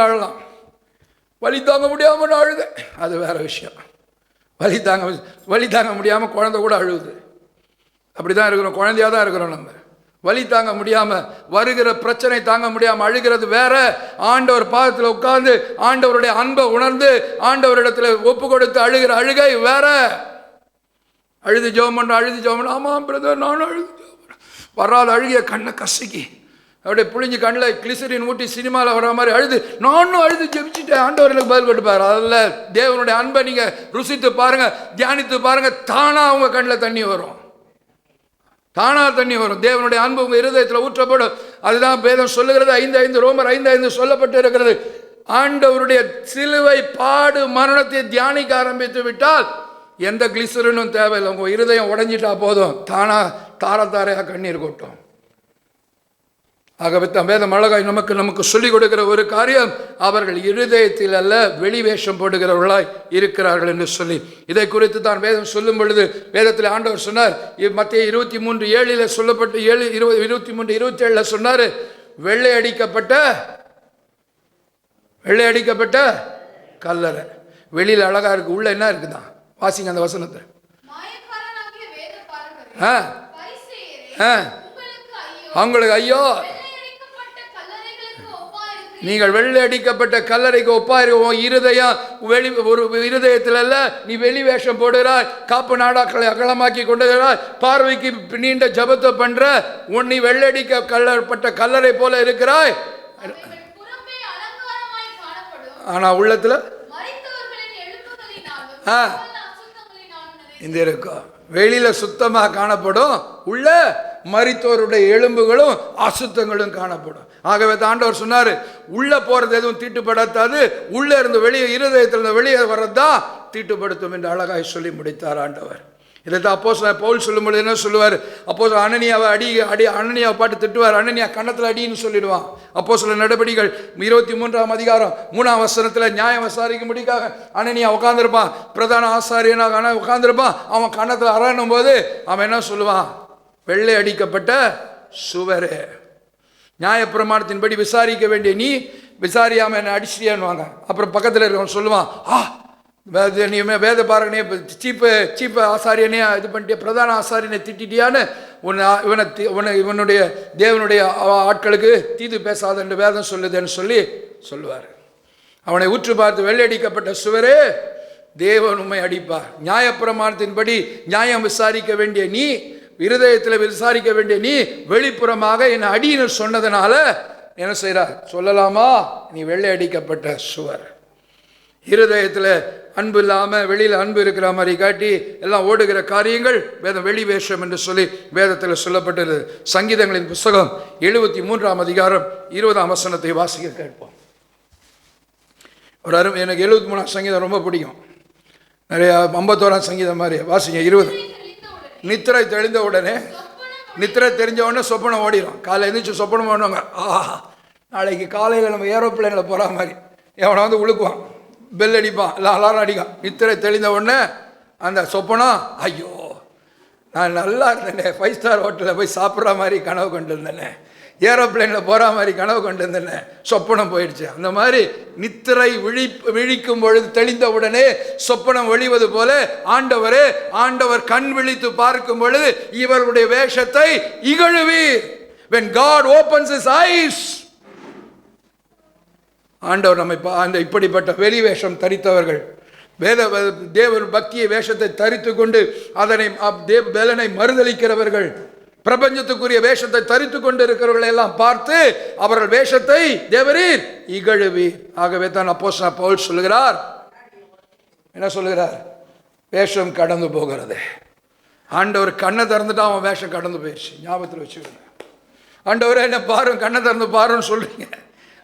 அழலாம், வலி தாங்க முடியாமல் அழுது, அது வேற விஷயம். வலி தாங்க முடியாமல் குழந்தை கூட அழுகுது. அப்படி தான் இருக்கிறோம், குழந்தையாக தான் இருக்கிறோம். நம்ம வலி தாங்க முடியாமல், வருகிற பிரச்சனை தாங்க முடியாமல் அழுகிறது வேற. ஆண்டவர் பாதத்தில் உட்கார்ந்து ஆண்டவருடைய அன்பை உணர்ந்து ஆண்டவரிடத்தில் ஒப்பு கொடுத்து அழுகிற அழுகை வேற. அழுது ஜெபம் பண்ண, ஆமாம் பிரதர் நானும் அழுது வராத அழுகிய கண்ணை கசக்கி அப்படியே புளிஞ்சு கண்ணில் கிளிசரின் ஊட்டி சினிமாவில் வர மாதிரி அழுது, நானும் அழுது ஜெபிச்சுட்டேன், ஆண்டவர் எனக்கு பதில் கொடுப்பார். அதில் தேவனுடைய அன்பை நீங்கள் ருசித்து பாருங்க, தியானித்து பாருங்க, தானா அவங்க கண்ணில் தண்ணி வரும், தேவனுடைய அன்பு உங்கள் இருதயத்தில் ஊற்றப்படும். அதுதான் வேதம் சொல்லுகிறது. 5:5 ரோமர் 5:5 சொல்லப்பட்டு இருக்கிறது. ஆண்டவருடைய சிலுவை பாடு மரணத்தை தியானிக்க ஆரம்பித்து விட்டால் எந்த கிளிசரினும் தேவையில்லை. உங்கள் இருதயம் உடஞ்சிட்டா போதும், தானா தாரையாக கண்ணீர் கொட்டும். ஆகவே வேதம் அழகாய் நமக்கு சொல்லிக் கொடுக்கிற ஒரு காரியம், அவர்கள் இருதயத்தில் அல்ல வெளி வேஷம் போடுகிறவர்களாய் இருக்கிறார்கள் என்று சொல்லி, இதை குறித்து தான் வேதம் சொல்லும் பொழுது வேதத்தில் ஆண்டவர் சொன்னார், மத்தேயு 23:7 சொல்லப்பட்டு 23:27 சொன்னார், வெள்ளை அடிக்கப்பட்ட கல்லறை. வெளியில் அழகா இருக்கு, உள்ள என்ன இருக்குதான், வாசிங்க அந்த வசனத்தை. அவங்களுக்கு ஐயோ, நீங்கள் வெள்ளை அடிக்கப்பட்ட கல்லறைக்கு ஒப்பாயிரு. இருதயம் வெளி ஒரு இருதயத்தில் அல்ல, நீ வெளி வேஷம் போடுகிறாய், காப்பு நாடாக்களை அகலமாக்கி கொண்டுகிறாய், பார்வைக்கு நீண்ட ஜபத்தை பண்ற, நீ வெள்ளடிக்க கல்லப்பட்ட கல்லறை போல இருக்கிறாய். ஆனா உள்ளத்துல இந்த இருக்கும். வெளியில சுத்தமா காணப்படும், உள்ள மரித்தோருடைய எலும்புகளும் அசுத்தங்களும் காணப்படும். ஆகவே ஆண்டவர் சொன்னாரு, உள்ள போறது எதுவும் தீட்டுப்படுத்தாது, உள்ள இருந்து வெளியே இருதயத்திலிருந்து வெளியே வர்றதுதான் தீட்டுப்படுத்தும் என்று அழகாய் சொல்லி முடித்தார் ஆண்டவர். இதைத்தான் அப்போஸ்தலன் பவுல் சொல்லும்போது என்ன சொல்லுவார்? அப்போஸ்தலன் அனனியாவை அனனியாவை பாட்டு திட்டுவார். அனனியா கன்னத்தில் அடின்னு சொல்லிடுவான். அப்போஸ்தலர் நடபடிகள் 23ஆம் அதிகாரம் 3ஆம் வசனத்தில் நியாயம் விசாரிக்கும்படிக்காக அனனியா உட்காந்துருப்பான், பிரதான ஆசாரியனாக உட்காந்துருப்பான். அவன் கன்னத்தில் அரணும் போது அவன் என்ன சொல்லுவான்? வெள்ளை அடிக்கப்பட்ட சுவரே, நியாயப்பிரமாணத்தின்படி விசாரிக்க வேண்டிய நீ விசாரியாம என்ன அடிச்சியான்னு. அப்புறம் பக்கத்தில் இருக்கவன் சொல்லுவான், நீ வேத பாரகனே, சீப்ப ஆசாரியனே இது பண்ணிட்டிய, பிரதான ஆசாரியனை திட்டிட்டியான்னு இவனுடைய தேவனுடைய ஆட்களுக்கு தீது பேசாத என்று வேதம் சொல்லுதுன்னு சொல்லுவார். அவனை உற்று பார்த்து வெள்ளையடிக்கப்பட்ட சுவரே, தேவன் உம்மை அடிப்பார். நியாயப்பிரமாணத்தின்படி நியாயம் விசாரிக்க வேண்டிய நீ, இருதயத்தில் விசாரிக்க வேண்டிய நீ வெளிப்புறமாக என்னை அடின்னு சொன்னதுனால என்ன செய்கிறார்? சொல்லலாமா? நீ வெள்ளை அடிக்கப்பட்ட சுவர். இருதயத்தில் அன்பு இல்லாமல் வெளியில் அன்பு இருக்கிற மாதிரி காட்டி எல்லாம் ஓடுகிற காரியங்கள் வேதம் வெளி வேஷம் என்று சொல்லி வேதத்தில் சொல்லப்பட்டது. சங்கீதங்களின் புஸ்தகம் 73ஆம் அதிகாரம் 20ஆம் வசனத்தை வாசிக்க கேட்போம். ஒரு எனக்கு 73ஆம் சங்கீதம் ரொம்ப பிடிக்கும். நிறைய 51ஆம் சங்கீதம் மாதிரி வாசிங்க. 20. நித்திரை தெளிந்த உடனே, நித்திரை தெரிஞ்ச உடனே சொப்பனம் ஓடிடும். காலை எழுந்திரிச்சு சொப்பனம் பண்ணுவாங்க. நாளைக்கு காலையில் நம்ம ஏரோப்ளேனில் போகிற மாதிரி எவனை வந்து உழுக்குவான், பெல் அடிப்பான், இல்லை அலாரம் அடிக்கான். நித்திரை தெளிந்த உடனே அந்த சொப்பனம், ஐயோ நான் நல்லா இருந்தேனே, 5 ஸ்டார் ஹோட்டலில் போய் சாப்பிட்ற மாதிரி கனவு கொண்டு இருந்தேனே, ஏரோப்ளேனில் போகிற மாதிரி கனவு கொண்டு இருந்தேனே, சொப்பனம் போயிடுச்சு. அந்த மாதிரி நித்திரை விழிக்கும் பொழுது தெளிந்த உடனே சொப்பனம் ஒழிவது போல ஆண்டவர் கண் விழித்து பார்க்கும் பொழுது இவர்களுடைய வேஷத்தை இகழுவீர். When God opens his eyes, ஆண்டவர் நம்மை அந்த இப்படிப்பட்ட வெளி வேஷம் தரித்தவர்கள், தேவ பக்தியை வேஷத்தை தரித்து கொண்டு அதனை பலனை மறுதளிக்கிறவர்கள், பிரபஞ்சத்துக்குரிய வேஷத்தை தரித்து கொண்டு இருக்கிறவர்களை எல்லாம் பார்த்து அவர்கள் வேஷத்தை தேவரீர் இகழுவீர். ஆகவே தான் அப்போஸ்தலன் பவுல் சொல்லுகிறார், என்ன சொல்லுகிறார்? வேஷம் கடந்து போகிறது. ஆண்டவர் கண்ணை திறந்துட்டா அவன் வேஷம் கடந்து போயிடுச்சு. ஞாபகத்தில் வச்சுக்கணும். ஆண்டவரே என்ன பாரும், கண்ணை திறந்து பாருன்னு சொல்றீங்க.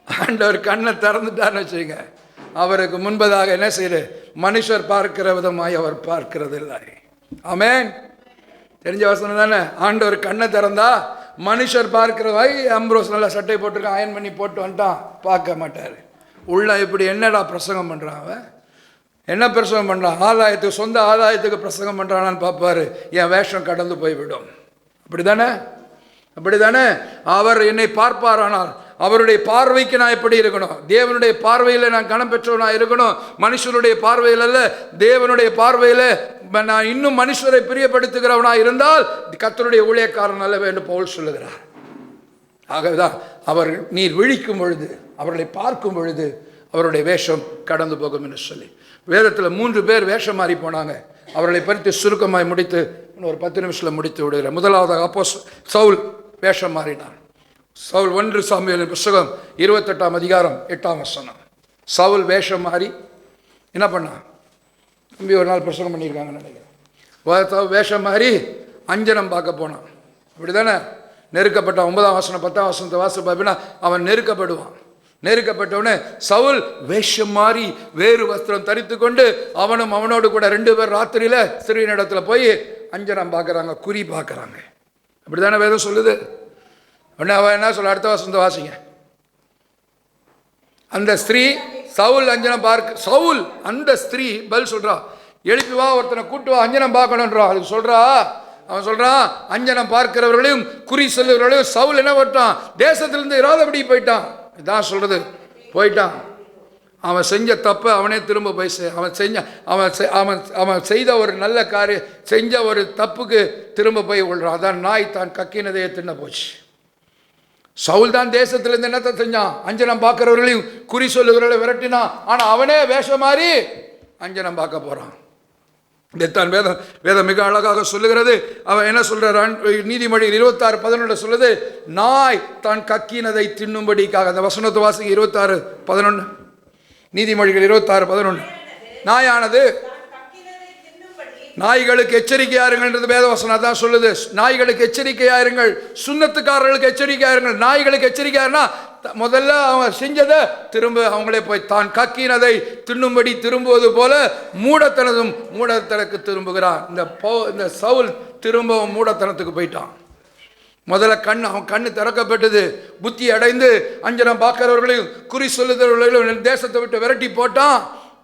ஆண்டவர் கண்ணை திறந்துட்டான்னு வச்சுங்க, அவருக்கு முன்பதாக என்ன செய்யுது? மனுஷர் பார்க்கிற விதமாய் அவர் பார்க்கிறது இல்லை. ஆமென். தெரிஞ்ச வசனம் தானே? ஆண்டவர் கண்ணை திறந்தா மனுஷர் பார்க்கிறதாய். அம்ப்ரோஸ் நல்லா சட்டை போட்டிருக்கான், அயன் பண்ணி போட்டு வந்துட்டான், பார்க்க மாட்டார். உள்ள இப்படி என்னடா பிரசங்கம் பண்ணுறான், அவன் என்ன பிரசங்கம் பண்ணுறான்? ஆதாயத்துக்கு, சொந்த ஆதாயத்துக்கு பிரசங்கம் பண்ணுறானான்னு பார்ப்பாரு. என் வேஷம் கடந்து போய்விடும். அப்படி தானே அவர் என்னை பார்ப்பாரானால் அவருடைய பார்வைக்கு நான் எப்படி இருக்கணும்? தேவனுடைய பார்வையில் நான் கனம் பெற்றவனாக இருக்கணும். மனுஷனுடைய பார்வையில் அல்ல, தேவனுடைய பார்வையில் நான் இன்னும் மனுஷரை பிரியப்படுத்துகிறவனாக இருந்தால் கர்த்தருடைய ஊழியக்காரன் அல்ல என்று பவுல் சொல்லுகிறார். ஆகவேதான் அவர் நீர் விழிக்கும் பொழுது, அவர்களை பார்க்கும் பொழுது அவருடைய வேஷம் கடந்து போகும் என்று சொல்லி வேதத்தில் 3 பேர் வேஷம் மாறி போனாங்க. அவர்களை பற்றி சுருக்கமாய் முடித்து ஒரு 10 நிமிஷத்தில் முடித்து விடுகிறேன். முதலாவதாக அப்போஸ்தலன் சவுல் வேஷம் மாறினார். சவுல் 1 சாமுவேலின் புஸ்தகம் 28ஆம் அதிகாரம் 8ஆம் வசனம். சவுல் வேஷம் மாறி என்ன பண்ணான்? தம்பி ஒரு நாள் பிரசங்கம் பண்ணியிருக்காங்கன்னு நினைக்கிறேன். வேஷம் மாறி அஞ்சனம் பார்க்க போனான். அப்படி தானே? நெருக்கப்பட்ட 9ஆம் வசனம் 10ஆம் வசனத்தை வாசிப்பா அப்படின்னா அவன் நெருக்கப்படுவான். நெருக்கப்பட்டவனே சவுல் வேஷம் மாறி வேறு வஸ்திரம் தரித்து கொண்டு அவனும் அவனோடு கூட 2 பேர் ராத்திரியில் சிறுவின் இடத்துல போய் அஞ்சனம் பார்க்குறாங்க, குறி பார்க்குறாங்க. அப்படி தானே வேதம் சொல்லுது. உடனே அவன் என்ன சொல்ல? அடுத்த வசனத்தை வாசிங்க. அந்த ஸ்திரீ சவுல் அஞ்சனம் பார்க்க, சவுல் அந்த ஸ்திரீ பதில் சொல்றா, எழுப்பி வா, ஒருத்தனை கூட்டு வா, அஞ்சனம் பார்க்கணுன்றா. அதுக்கு சொல்றா, அவன் சொல்றான், அஞ்சனம் பார்க்கிறவர்களையும் குறி சொல்லுகிறவர்களையும் சவுல் என்ன பண்ணிட்டான்? தேசத்திலிருந்து இராதபடி போயிட்டான். இதான் சொல்றது, போயிட்டான். அவன் செஞ்ச தப்பை அவனே திரும்ப போய் அவன் செய்த ஒரு நல்ல காரியம், செஞ்ச ஒரு தப்புக்கு திரும்ப போய் விடுறான். அதான் நாய் தான் கக்கினதையே தின்ன போச்சு. சவுல் தான் தேசத்திலிருந்து என்னத்தை செஞ்சான்? அஞ்சனம் பார்க்கிறவர்களையும் குறி சொல்லுகிறவர்களை விரட்டினான். ஆனால் அவனே வேஷம் மாறி அஞ்சனம் பார்க்க போறான். இதைத்தான் வேதம் மிக அழகாக சொல்லுகிறது. அவன் என்ன சொல்றான்? நீதிமொழிகள் 26:11 சொல்லுது, நாய் தான் கக்கினதை தின்னும்படிக்காக. அந்த வசனத்தை வாசிங்க, 26:11. நீதிமொழிகள் 26:11. நாயானது நாய்களுக்கு எச்சரிக்கையாருங்கள் வேதவசனம் தான் சொல்லுது. நாய்களுக்கு எச்சரிக்கையாருங்கள், சுண்ணத்துக்காரர்களுக்கு எச்சரிக்கையாருங்கள். நாய்களுக்கு எச்சரிக்கையாருன்னா முதல்ல அவங்க செஞ்சதை திரும்ப அவங்களே போய் தான் கக்கினதை தின்னும்படி திரும்புவது போல மூடத்தனத்துக்கு திரும்புகிறான். இந்த சவுல் திரும்பவும் மூடத்தனத்துக்கு போயிட்டான். முதல்ல அவன் கண்ணு திறக்கப்பட்டது, புத்தி அடைந்து அஞ்சனம் பார்க்கிறவர்களையும் குறி சொல்லுகிறவர்களையும் தேசத்தை விட்டு விரட்டி போட்டான்.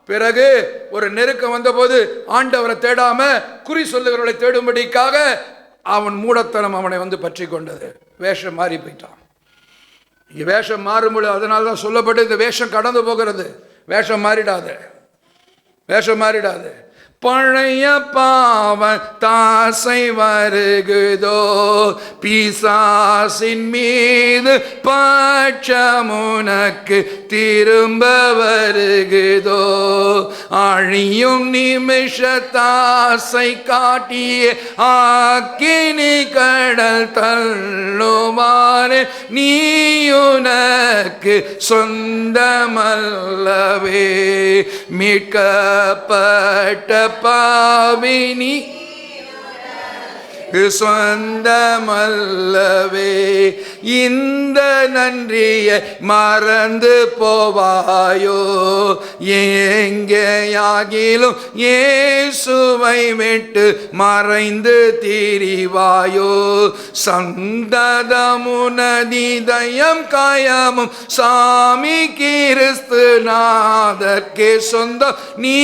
பிறகு ஒரு நெருக்கம் வந்தபோது ஆண்டவரை தேடாம குறி சொல்லுகிறவர்களை தேடும்படிக்காக அவன் மூடத்தனம் அவனை பற்றி கொண்டது. வேஷம் மாறி போயிட்டான். வேஷம் மாறும்பொழுது அதனால தான் சொல்லப்பட்டு இந்த வேஷம் கடந்து போகிறது. வேஷம் மாறிடாது, வேஷம் மாறிடாது. பழைய பாவம் தாசை வருகுதோ, பிசாசின் மீது பட்சமுனக்கு திரும்ப வருகுதோ, அழியும் நிமிஷ தாசை காட்டிய ஆக்கினி கடல் தள்ளுவானே, நீயுனக்கு சொந்தமல்லவே, மீட்கப்பட்ட பாவினி சொந்தமல்லவே. இந்த நன்றியை மறந்து போவாயோ, எங்கேயாகிலும் இயேசுவை விட்டு மறைந்து திரிவாயோ, சந்ததமுனதிதயம் காயமும் சாமி கிறிஸ்து நாதர்க்கே சொந்தம், நீ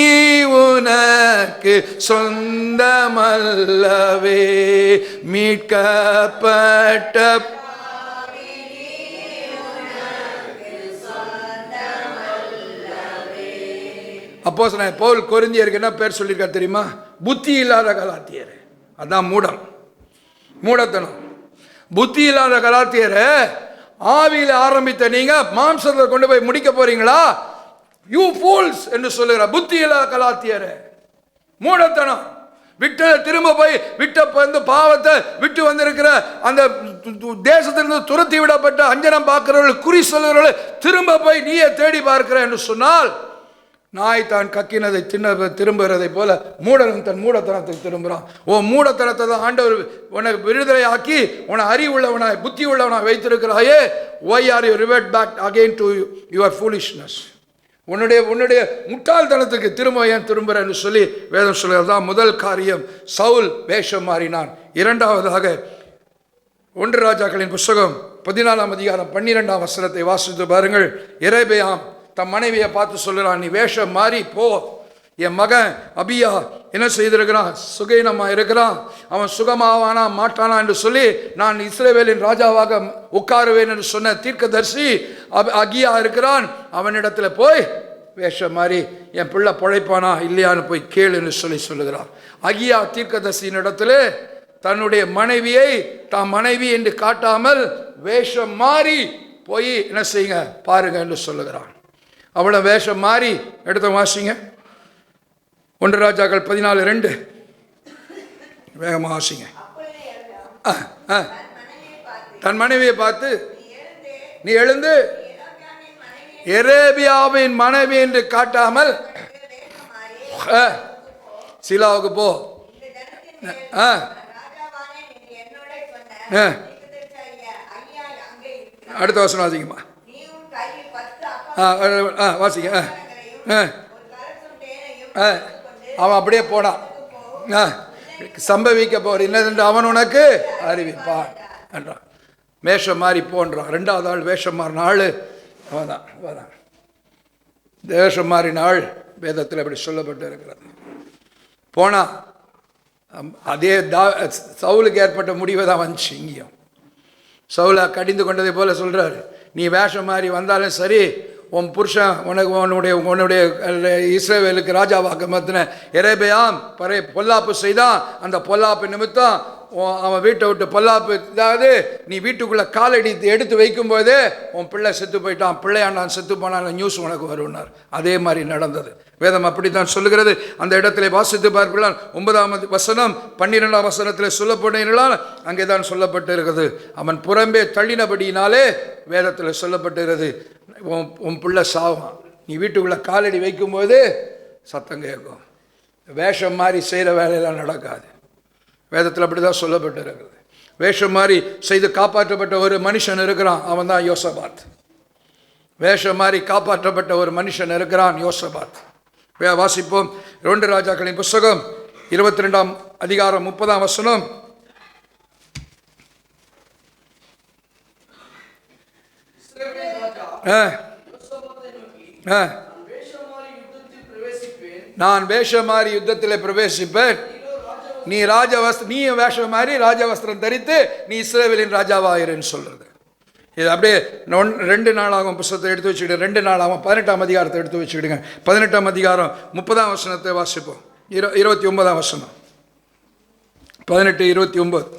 உனக்கு சொந்தமல்லவே, மீட்கப்பட்ட அப்போஸ்தலனாகிய பவுல் கொரிந்தியருக்கு என்ன பேர் சொல்லியிருக்கார் தெரியுமா? புத்தி இல்லாத கலாத்தியர். அதான் மூடத்தனம். புத்தி இல்லாத கலாத்தியரை ஆவியில் ஆரம்பித்த நீங்க மாம்சத்தை கொண்டு போய் முடிக்க போறீங்களா? யூ ஃபூல்ஸ் என்று சொல்லுகிறார். புத்தி இல்லாத கலாத்தியரை, மூடத்தனம். விட்டு திரும்ப போய் பாவத்தை விட்டு வந்திருக்கிற அந்த தேசத்திலிருந்து துரத்தி விடப்பட்ட அஞ்சனம் பார்க்கிறவர்கள் குறி சொல்லுகிறவர்கள் திரும்ப போய் நீயே தேடி பார்க்கிற என்று சொன்னால், நாய் தான் கக்கினதை திரும்புகிறதை போல மூடனும் தன் மூடத்தனத்துக்கு திரும்புகிறான். ஓ மூடத்தனத்தை தான் ஆண்டவர் உனக்கு விடுதலை ஆக்கி உன அறிவுள்ளவனாய் புத்தி உள்ளவனாய் வைத்திருக்கிறாயே. why are you revert back again to your foolishness? உன்னுடைய முட்டாள்தனத்துக்கு திரும்ப ஏன் திரும்புறன்னு சொல்லி வேதம் சொல்லுறதுதான் முதல் காரியம். சவுல் வேஷம் மாறினான். இரண்டாவதாக 1 ராஜாக்களின் புஸ்தகம் 14ஆம் அதிகாரம் 12ஆம் வசனத்தை வாசித்து பாருங்கள். எரேபியாம் தன் மனைவியை பார்த்து சொல்லுறான், நீ வேஷம் மாறி போ. என் மகன் அபியா என்ன செய்திருக்கிறான்? சுகீனமா இருக்கிறான். அவன் சுகமாவானா மாட்டானா என்று சொல்லி நான் இஸ்ரவேலின் ராஜாவாக உட்காருவேன் என்று சொன்ன தீர்க்கதரிசி அகியா இருக்கிறான். அவனிடத்துல போய் வேஷம் மாறி என் பிள்ளை பிழைப்பானா இல்லையான்னு போய் கேளுன்னு சொல்லுகிறான். அகியா தீர்க்கதரிசியின் இடத்துல தன்னுடைய மனைவியை தான் மனைவி என்று காட்டாமல் வேஷம் மாறி போய் என்ன செய்யுங்க பாருங்க என்று சொல்லுகிறான். அவளை வேஷம் மாறி எடுத்த வாசிங்க 1 ராஜாக்கள் 14:2 வேகமாக வாசிங்க. தன் மனைவியை பார்த்து நீ எழுந்து எரேபியாவின் மனைவி என்று காட்டாமல் சீலாவுக்கு போ. அடுத்த வசனம் வாசிங்கம்மா. வாசிங்க. அவன் அப்படியே போனான். சம்பவிக்க போற என்னதென்று அவன் உனக்கு அறிவிப்பான் என்றான். வேஷம் மாறி போன்றான். 2வது ஆள் வேஷம் மாறின ஆள் அவன்தான். வேஷம் மாறின ஆள் வேதத்தில் அப்படி சொல்லப்பட்டு இருக்கிறது. போனா அதே சவுலுக்கு ஏற்பட்ட முடிவை தான் வந்துச்சு. இங்கேயும் சவுலை கடிந்து கொண்டதை போல சொல்றாரு, நீ வேஷம் மாறி வந்தாலும் சரி உன் புருஷன் உன்னுடைய இஸ்ரவேலுக்கு ராஜாவாக மத்தின எரேபியாம் பொல்லாப்பு செய்தான். அந்த பொல்லாப்பு நிமித்தம் அவன் வீட்டை விட்டு பொல்லாப்பு, அதாவது நீ வீட்டுக்குள்ளே காலடி எடுத்து வைக்கும்போதே உன் பிள்ளை செத்து போயிட்டான், பிள்ளையாண்டான் செத்து போனான் நியூஸ் உனக்கு வரும்னார். அதே மாதிரி நடந்தது. வேதம் அப்படித்தான் சொல்லுகிறது. அந்த இடத்துல வாசித்து பார்க்கலாம். 9ஆம் வசனம் 12ஆம் வசனத்தில் சொல்லப்படுகிறால் அங்கே தான் சொல்லப்பட்டு இருக்கிறது. அவன் புறம்பே தள்ளினபடியினாலே வேதத்தில் சொல்லப்பட்டுகிறது உன் பிள்ளை சாவான். நீ வீட்டுக்குள்ளே காலடி வைக்கும்போது சத்தம் கேட்கும். வேஷம் மாதிரி செய்கிற வேலையெல்லாம் நடக்காது. வேதத்தில் அப்படி தான் சொல்லப்பட்டு இருக்கிறது. வேஷம் மாதிரி செய்து காப்பாற்றப்பட்ட ஒரு மனுஷன் இருக்கிறான், அவன் தான் யோசபாத். வேஷம் மாதிரி காப்பாற்றப்பட்ட ஒரு மனுஷன் இருக்கிறான், யோசபாத். வாசிப்போம். 2 ராஜாக்களின் புஸ்தகம் 22ஆம் அதிகாரம் 30ஆம் வசனம். நான் வேஷம் மாறி யுத்தத்தில் பிரவேசிப்பேன், நீ நீ வேஷம் மாறி ராஜவஸ்திரம் தரித்து நீ இஸ்ரவேலின் ராஜாவாயிருன்னு சொல்றது. இது அப்படியே 2 நாளாகும் புத்தகத்தை எடுத்து வச்சுக்கிடுங்க. 2 நாளாகும் 18ஆம் அதிகாரத்தை எடுத்து வச்சுக்கிடுங்க. 18ஆம் அதிகாரம் 30ஆம் வசனத்தை வாசிப்போம். 29ஆம் வசனம். 18:29.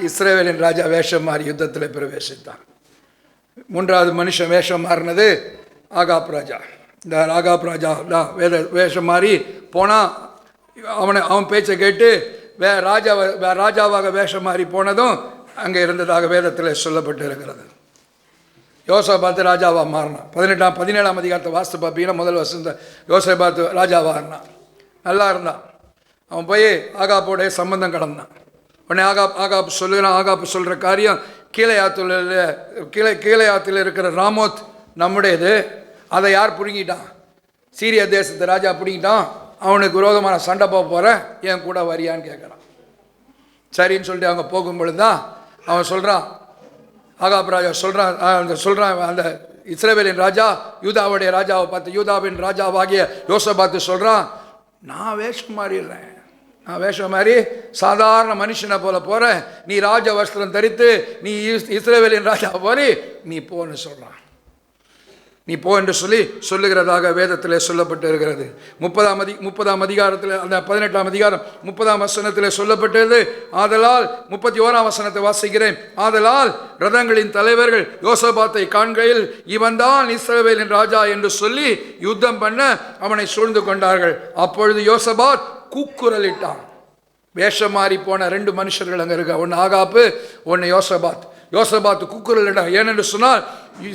இஸ்ரவேலின் ராஜா வேஷம் மாறி யுத்தத்தில் பிரவேசித்தான். 3வது மனுஷன் வேஷம் மாறினது ஆகாப் ராஜா. இந்த ஆகாப் ராஜா வேஷம் மாறி போனால் அவன் பேச்சை கேட்டு ராஜாவாக வேஷம் மாறி போனதும் அங்கே இருந்ததாக வேதத்தில் சொல்லப்பட்டு இருக்கிறது. யோசபாத்து ராஜாவாக மாறினான். 17ஆம் அதிகாரத்தை வாசித்து பார்ப்பீங்கன்னா முதல் வசந்த யோசபாத்து ராஜாவாக இருந்தான், நல்லா இருந்தான். அவன் போய் ஆகாப்போடைய சம்பந்தம் கடந்தான். உடனே ஆகாப் சொல்லுகிறான். ஆகாப்பு சொல்கிற காரியம் கீழையாத்தில் இருக்கிற ராமோத் நம்முடையது, அதை யார் பிடுங்கிட்டான்? சீரிய தேசத்தை ராஜா பிடிங்கிட்டான். அவனுக்கு விரோதமான சண்டை போக போகிறேன், என் கூட வரியான்னு கேட்குறான். சரின்னு சொல்லிட்டு அவங்க போகும்பொழுது தான் அவன் சொல்கிறான், ஆகாப் ராஜா சொல்கிறான் அந்த இஸ்ரவேலின் ராஜா யூதாவுடைய ராஜாவை பார்த்து, யூதாவின் ராஜாவாகிய யோசபாத்து சொல்கிறான், நான் வேஷம் மாறிடுறேன், நான் வேஷம் மாறி சாதாரண மனுஷனை போல போகிறேன், நீ ராஜ வஸ்திரம் தரித்து நீ இஸ்ரவேலின் ராஜா போரி நீ போன்னு சொல்கிறான். நீ போ என்று சொல்லுகிறதாக வேதத்தில் சொல்லப்பட்டு இருக்கிறது. 30ஆம் அதிகாரத்தில் அந்த 18ஆம் அதிகாரம் 30ஆம் வசனத்தில் சொல்லப்பட்டது. ஆதலால் 31ஆம் வசனத்தை வாசிக்கிறேன். ஆதலால் ரதங்களின் தலைவர்கள் யோசபாத்தை காண்கையில் இவன் தான் இஸ்ரவேலின் ராஜா என்று சொல்லி யுத்தம் பண்ண அவனை சூழ்ந்து கொண்டார்கள். அப்பொழுது யோசபாத் கூக்குரலிட்டான். வேஷம் மாறி போன 2 மனுஷர்கள் அங்கே இருக்க, ஒன்று ஆகாப்பு, ஒன்று யோசபாத். யோசபாத்து கூக்குரலிட்டான். ஏனென்று சொன்னால்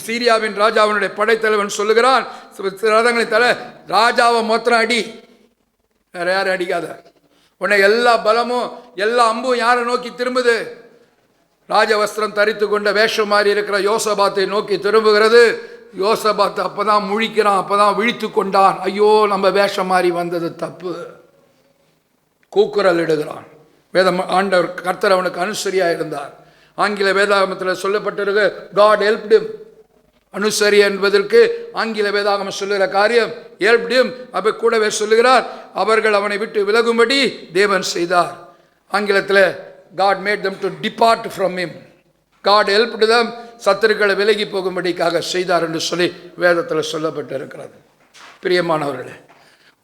சீரியாவின் ராஜாவினுடைய படைத்தலைவன் சொல்லுகிறான், ரதங்களின் தலை ராஜாவை மொத்தம் அடி, வேற யாரும் அடிக்காத. உன்னை எல்லா பலமும் எல்லா அம்பும் யாரை நோக்கி திரும்புது? ராஜவஸ்திரம் தரித்து கொண்ட வேஷம் மாறி இருக்கிற யோசபாத்தை நோக்கி திரும்புகிறது. யோசபாத்து அப்பதான் முழிக்கிறான், அப்பதான் விழித்து கொண்டான். ஐயோ, நம்ம வேஷம் மாறி வந்தது தப்பு. கூக்குரல் இடுகிறான். வேதம் ஆண்டவர் கர்த்தர் அவனுக்கு அனுசரியா இருந்தார். ஆங்கில வேதாகமத்தில் சொல்லப்பட்டிருக்க God helped him. அனுசரி என்பதற்கு ஆங்கில வேதாகமம் சொல்லுகிற காரியம் helped him. அப்போ கூடவே சொல்லுகிறார், அவர்கள் அவனை விட்டு விலகும்படி தேவன் செய்தார். ஆங்கிலத்தில் God made them to depart from him. God helped them. சத்துருக்களை விலகி போகும்படிக்காக செய்தார் என்று சொல்லி வேதத்தில் சொல்லப்பட்டு இருக்கிறது. பிரியமானவர்களே,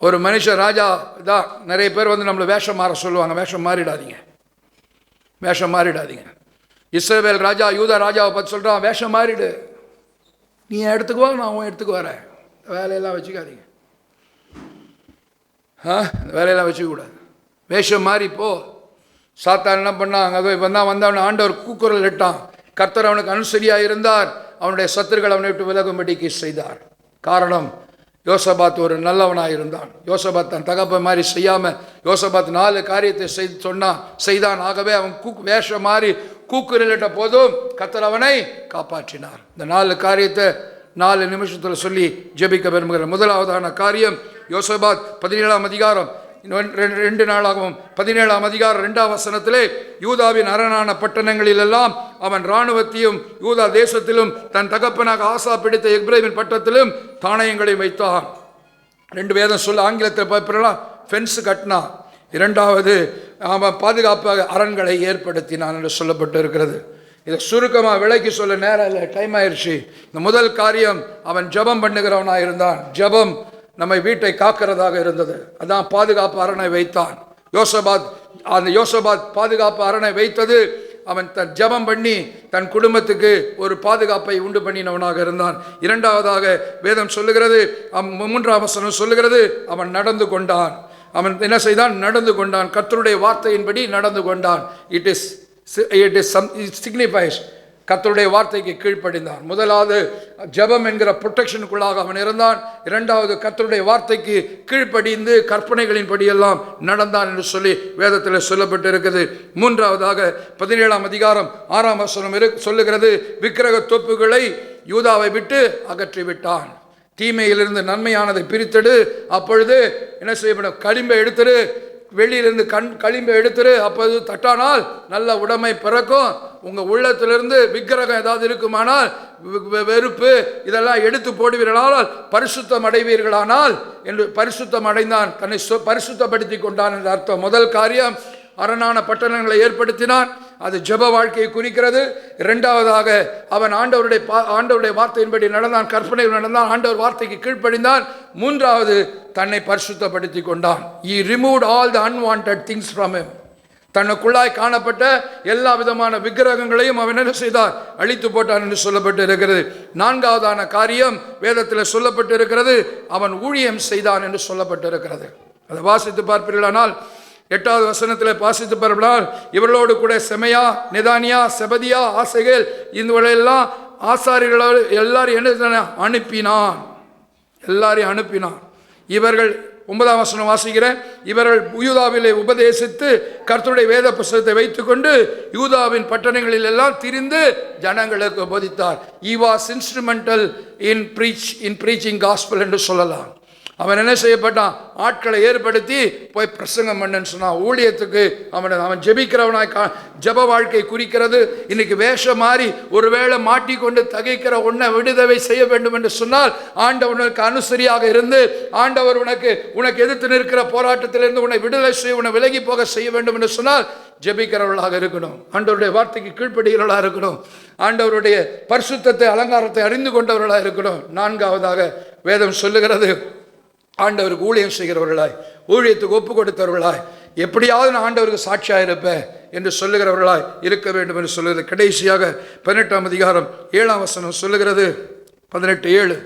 ஒரு மனுஷன் ராஜா தான். நிறைய பேர் வந்து நம்மளை வேஷம் மாற சொல்லுவாங்க. வேஷம் மாறிடாதீங்க, வேஷம் மாறிடாதீங்க. இஸ்ரவேல் ராஜா யூதா ராஜாவை பார்த்து சொல்கிறான், வேஷம் மாறிடு, நீ என் இடத்துக்கு வா, நான் உன் இடத்துக்கு வரேன். வேலையெல்லாம் வச்சுக்காதீங்க, வேலையெல்லாம் வச்சுக்கூடாது. வேஷம் மாறி போ. சாத்தான் என்ன பண்ணான்? அங்கே வந்தவன் ஆண்டவர் கூக்குரல் இட்டான். கர்த்தர் அவனுக்கு அனுசரியாக இருந்தார். அவனுடைய சத்துருக்கள் அவனை விட்டு விலகும்படிக்கு செய்தார். காரணம், யோசபாத் ஒரு நல்லவனாக இருந்தான். யோசபாத் தன் தகப்ப மாதிரி செய்யாமல் யோசபாத் 4 காரியத்தை செய்தான். ஆகவே அவன் வேஷம் மாறி கூக்குரலிட்ட போதும் கர்த்தர் அவனை காப்பாற்றினார். இந்த 4 காரியத்தை 4 நிமிஷத்தில் சொல்லி ஜெபிக்க விரும்புகிற முதலாவதான காரியம், யோசபாத் 17ஆம் அதிகாரம் 2 நாளாகவும் 17ஆம் அதிகாரம் 2ஆம் வசனத்திலே யூதாவின் அரணான பட்டணங்களிலெல்லாம் அவன் இராணுவத்தையும் யூதா தேசத்திலும் தன் தகப்பனாக ஆசா பிடித்த எப்ரேமின் பட்டத்திலும் தானியங்களை வைத்தான். 2 வேதம் சொல்ல ஆங்கிலத்தில் பார்ப்பலாம், ஃபென்ஸ் கட்டினான். 2வது அவன் பாதுகாப்பாக அரண்களை ஏற்படுத்தினான் என்று சொல்லப்பட்டு இருக்கிறது. இதை சுருக்கமாக விலைக்கு சொல்ல நேரம் இல்லை, டைம் ஆயிடுச்சு. இந்த முதல் காரியம், அவன் ஜெபம் பண்ணுகிறவனாக இருந்தான். ஜெபம் நம்மை வீட்டை காக்கிறதாக இருந்தது. அதான் பாதுகாப்பு அரணை வைத்தான். யோசபாத் பாதுகாப்பு அரணை வைத்தது, அவன் தன் ஜெபம் பண்ணி தன் குடும்பத்துக்கு ஒரு பாதுகாப்பை உண்டு பண்ணினவனாக இருந்தான். 2வதாக வேதம் சொல்லுகிறது, 3ஆம் வசனம் சொல்லுகிறது, அவன் நடந்து கொண்டான். அவன் என்ன செய்தான்? நடந்து கொண்டான். கர்த்தருடைய வார்த்தையின்படி நடந்து கொண்டான். இட் சிக்னிஃபைஸ் கர்த்தருடைய வார்த்தைக்கு கீழ்ப்படிந்தான். முதலாவது ஜெபம் என்கிற ப்ரொடெக்ஷனுக்குள்ளாக அவன் இருந்தான். 2வது கர்த்தருடைய வார்த்தைக்கு கீழ்ப்படிந்து கற்பனைகளின் படியெல்லாம் நடந்தான் என்று சொல்லி வேதத்தில் சொல்லப்பட்டு இருக்குது. 3வதாக 17ஆம் அதிகாரம் 6ஆம் வசனம் சொல்லுகிறது, விக்கிரக தோப்புகளை யூதாவை விட்டு அகற்றி விட்டான். தீமையிலிருந்து நன்மையானதை பிரித்தெடு, அப்பொழுது என்ன செய்யப்படும்? களிம்பை எடுத்துரு, வெளியிலிருந்து களிம்பை எடுத்துரு, அப்போது தட்டானால் நல்ல உடைமை பிறக்கும். உங்கள் உள்ளத்திலிருந்து விக்கிரகம் ஏதாவது இருக்குமானால், வெறுப்பு இதெல்லாம் எடுத்து போடுவீர்களானால் பரிசுத்தம் அடைவீர்களானால் என்று பரிசுத்தம் அடைந்தான். தன்னை பரிசுத்தப்படுத்தி கொண்டான் என்ற அர்த்தம். முதல் காரியம், அரணான பட்டணங்களை ஏற்படுத்தினான். அது ஜெப வாழ்க்கையை குறிக்கிறது. 2வதாக அவன் ஆண்டவருடைய வார்த்தையின்படி நடந்தான், கற்பனைகள் நடந்தான், ஆண்டவர் வார்த்தைக்கு கீழ்ப்படிந்தான். 3வது தன்னை பரிசுத்தப்படுத்தி கொண்டான். He removed all the unwanted things from him. தனக்குள்ளாய் காணப்பட்ட எல்லா விதமான விக்கிரகங்களையும் அவன் என்ன செய்தார்? அழித்து போட்டான் என்று சொல்லப்பட்டு இருக்கிறது. 4வதான காரியம் வேதத்தில் சொல்லப்பட்டு இருக்கிறது, அவன் ஊழியம் செய்தான் என்று சொல்லப்பட்டு இருக்கிறது. அதை வாசித்து பார்ப்பீர்களானால் 8வது வசனத்தில் வாசித்து பார்ப்பதால், இவர்களோடு கூட செமையா, நெதானியா, செபதியா, ஆசகேல், இவர்களெல்லாம் ஆசாரியர்களோடு எல்லாரையும் என்ன அனுப்பினான். எல்லாரையும் அனுப்பினான். இவர்கள் 9ஆம் வசனம் வாசிக்கிறேன், இவர்கள் யூதாவிலே உபதேசித்து கர்த்தருடைய வேத புஸ்தகத்தை வைத்துக்கொண்டு யூதாவின் பட்டணங்களில் எல்லாம் திரிந்து ஜனங்களுக்கு போதித்தார். He was instrumental in preaching gospel என்று சொல்லலாம். அவன் என்ன செய்யப்பட்டான்? ஆட்களை ஏற்படுத்தி போய் பிரசங்கம் பண்ணன்னு சொன்னான். ஊழியத்துக்கு அவன் ஜெபிக்கிறவனாய் ஜெப வாழ்க்கை குறிக்கிறது. இன்னைக்கு வேஷம் மாறி ஒருவேளை மாட்டிக்கொண்டு தகைக்கிற உன்னை விடுதலை செய்ய வேண்டும் என்று சொன்னால், ஆண்டவனுக்கு அனுசரியாக இருந்து ஆண்டவர் உனக்கு எதிர்த்து நிற்கிற போராட்டத்திலிருந்து உன்னை விடுதலை செய்ய, உன்னை விலகி போக செய்ய வேண்டும் என்று சொன்னால் ஜெபிக்கிறவர்களாக இருக்கணும். ஆண்டவருடைய வார்த்தைக்கு கீழ்ப்படுகிறவர்களாக இருக்கணும். ஆண்டவருடைய பரிசுத்தத்தை, அலங்காரத்தை அறிந்து கொண்டவர்களாக இருக்கணும். 4வதாக வேதம் சொல்லுகிறது, ஆண்டவருக்கு ஊழியம் செய்கிறவர்களாய், ஊழியத்துக்கு ஒப்பு கொடுத்தவர்களாய், எப்படியாவது நான் ஆண்டவருக்கு சாட்சியாக இருப்பேன் என்று சொல்லுகிறவர்களாய் இருக்க வேண்டும் என்று சொல்லுகிறது. கடைசியாக 18ஆம் அதிகாரம் 7ஆம் வசனம் சொல்லுகிறது, 18:7,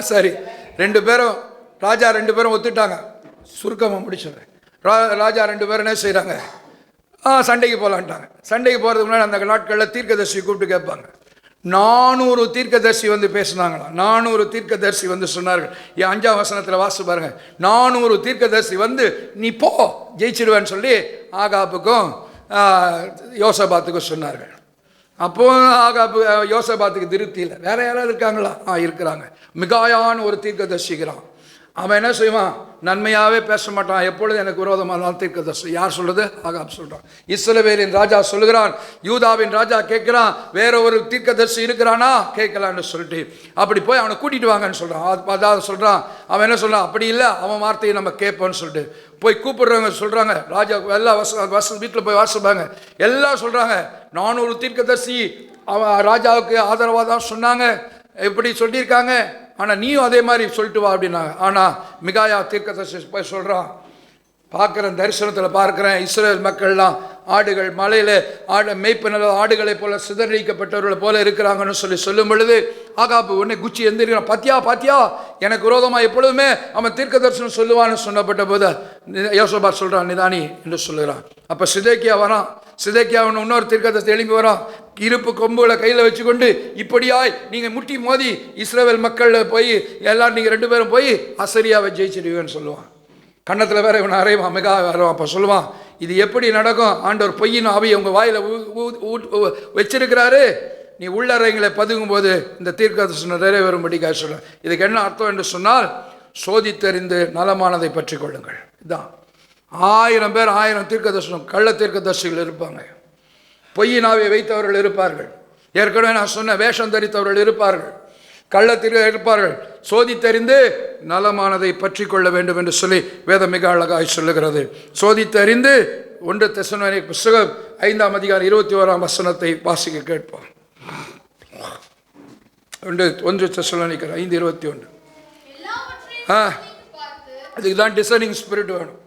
சரி, 2 பேரும் ராஜா 2 பேரும் ஒத்துட்டாங்க. சுருக்கமாக முடிச்சிடுறேன். ராஜா 2 பேரும் என்ன செய்கிறாங்க? சண்டைக்கு போகலான்ட்டாங்க. சண்டைக்கு போகிறதுக்கு முன்னாடி அந்த நாட்களில் தீர்க்கதரிசி கூப்பிட்டு கேட்பாங்க. 400 தீர்க்கதரிசி வந்து பேசினாங்களாம். 400 தீர்க்கதரிசி வந்து சொன்னார்கள். 5ஆம் வசனத்தில் வாசி பாருங்க. 400 தீர்க்கதரிசி வந்து நீ போ ஜெயிச்சிடுவேன்னு சொல்லி ஆகாப்புக்கும் யோசபாத்துக்கும் சொன்னார்கள். அப்போ ஆகாப்பு யோசபாத்துக்கு திருப்தி இல்லை. வேற யாராவது இருக்காங்களா? இருக்கிறாங்க. மிகாயான ஒரு தீர்க்கதரிசிக்கிறான். அவன் என்ன செய்வான்? நன்மையாகவே பேச மாட்டான். எப்பொழுது எனக்கு விரோதமாக தான் தீர்க்கதரிசி. யார் சொல்றது? ஆகாப் சொல்கிறான். இஸ்ரவேலின் ராஜா சொல்லுகிறான். யூதாவின் ராஜா கேட்குறான், வேற ஒரு தீர்க்கதரிசி இருக்கிறானா கேட்கலான்னு சொல்லிட்டு அப்படி போய் அவனை கூட்டிட்டு வாங்கன்னு சொல்கிறான். அதாவது சொல்கிறான், அவன் என்ன சொல்கிறான்? அப்படி இல்லை, அவன் வார்த்தையை நம்ம கேட்போன்னு சொல்லிட்டு போய் கூப்பிடுறவங்க சொல்கிறாங்க. ராஜா எல்லாம் வீட்டில் போய் வாசிப்பாங்க. எல்லாம் சொல்கிறாங்க 400 தீர்க்கதரிசி அவன் ராஜாவுக்கு ஆதரவாக தான் சொன்னாங்க, எப்படி சொல்லியிருக்காங்க, ஆனால் நீயும் அதே மாதிரி சொல்லிட்டு வா அப்படின்னாங்க. ஆனால் மிகாயா தீர்க்கதரிசி போய் சொல்கிறான், பார்க்குறேன், தரிசனத்தில் பார்க்குறேன், இஸ்ரேல் மக்கள்லாம் ஆடுகள் மலையில் மேய்ப்பு நல்ல ஆடுகளை போல சிதறடிக்கப்பட்டவர்களை போல இருக்கிறாங்கன்னு சொல்லும் பொழுது ஆகாப்பு உடனே குச்சி எந்திரிக்கிறான். பாத்தியா எனக்கு விரோதமாக எப்பொழுதுமே அவன் தீர்க்க தரிசனம் சொல்லுவான்னு சொன்னப்பட்ட போது யோசபாத் சொல்கிறான், நிதானி என்று சொல்லுகிறான். அப்போ சிதேக்கியா வரான். சிதேக்கியாவன் இன்னொரு தீர்க்கதரிசி எழும்பி வரான். இருப்பு கொம்புகளை கையில் வச்சுக்கொண்டு, இப்படியாய் நீங்கள் முட்டி மோதி இஸ்ரவேல் மக்கள் போய் எல்லாரும் நீங்கள் 2 பேரும் போய் அசரியாவை ஜெயிச்சிடுவேன்னு சொல்லுவான். கன்னத்தில் வேற இவன் அறைவான், மிக வருவான். அப்போ சொல்லுவான், இது எப்படி நடக்கும்? ஆண்டவர் பொய்யின் ஆவியை உங்கள் வாயில் வச்சிருக்கிறாரு. நீ உள்ளறைங்களை பதுங்கும் போது இந்த தீர்க்கதரிசனம் நிறைவேறும்படிக்காக சொல்ல. இதுக்கு என்ன அர்த்தம் என்று சொன்னால், சோதித்தறிந்து நலமானதை பற்றி கொள்ளுங்கள். இதுதான். 1000 பேர் 1000 தீர்க்கதரிசனம் கள்ள தீர்க்கதரிசிகள் இருப்பாங்க. பொய்யின் ஆவியை வைத்தவர்கள் இருப்பார்கள். ஏற்கனவே நான் சொன்ன வேஷம் தரித்தவர்கள் இருப்பார்கள். கள்ளத்திற்கு இருப்பார்கள். சோதித்தறிந்து நலமானதை பற்றி கொள்ள வேண்டும் என்று சொல்லி வேதம் மிக அழகாய் சொல்லுகிறது. சோதித்தறிந்து 1 தெசலோனிக்கேயர் புத்தகம் 5ஆம் அதிகாரம் 21ஆம் வசனத்தை வாசிக்க கேட்போம். 1 தெசலோனிக்கேயர் 5:21. அதுக்கு தான் டிசைனிங் ஸ்பிரிட் வேணும்.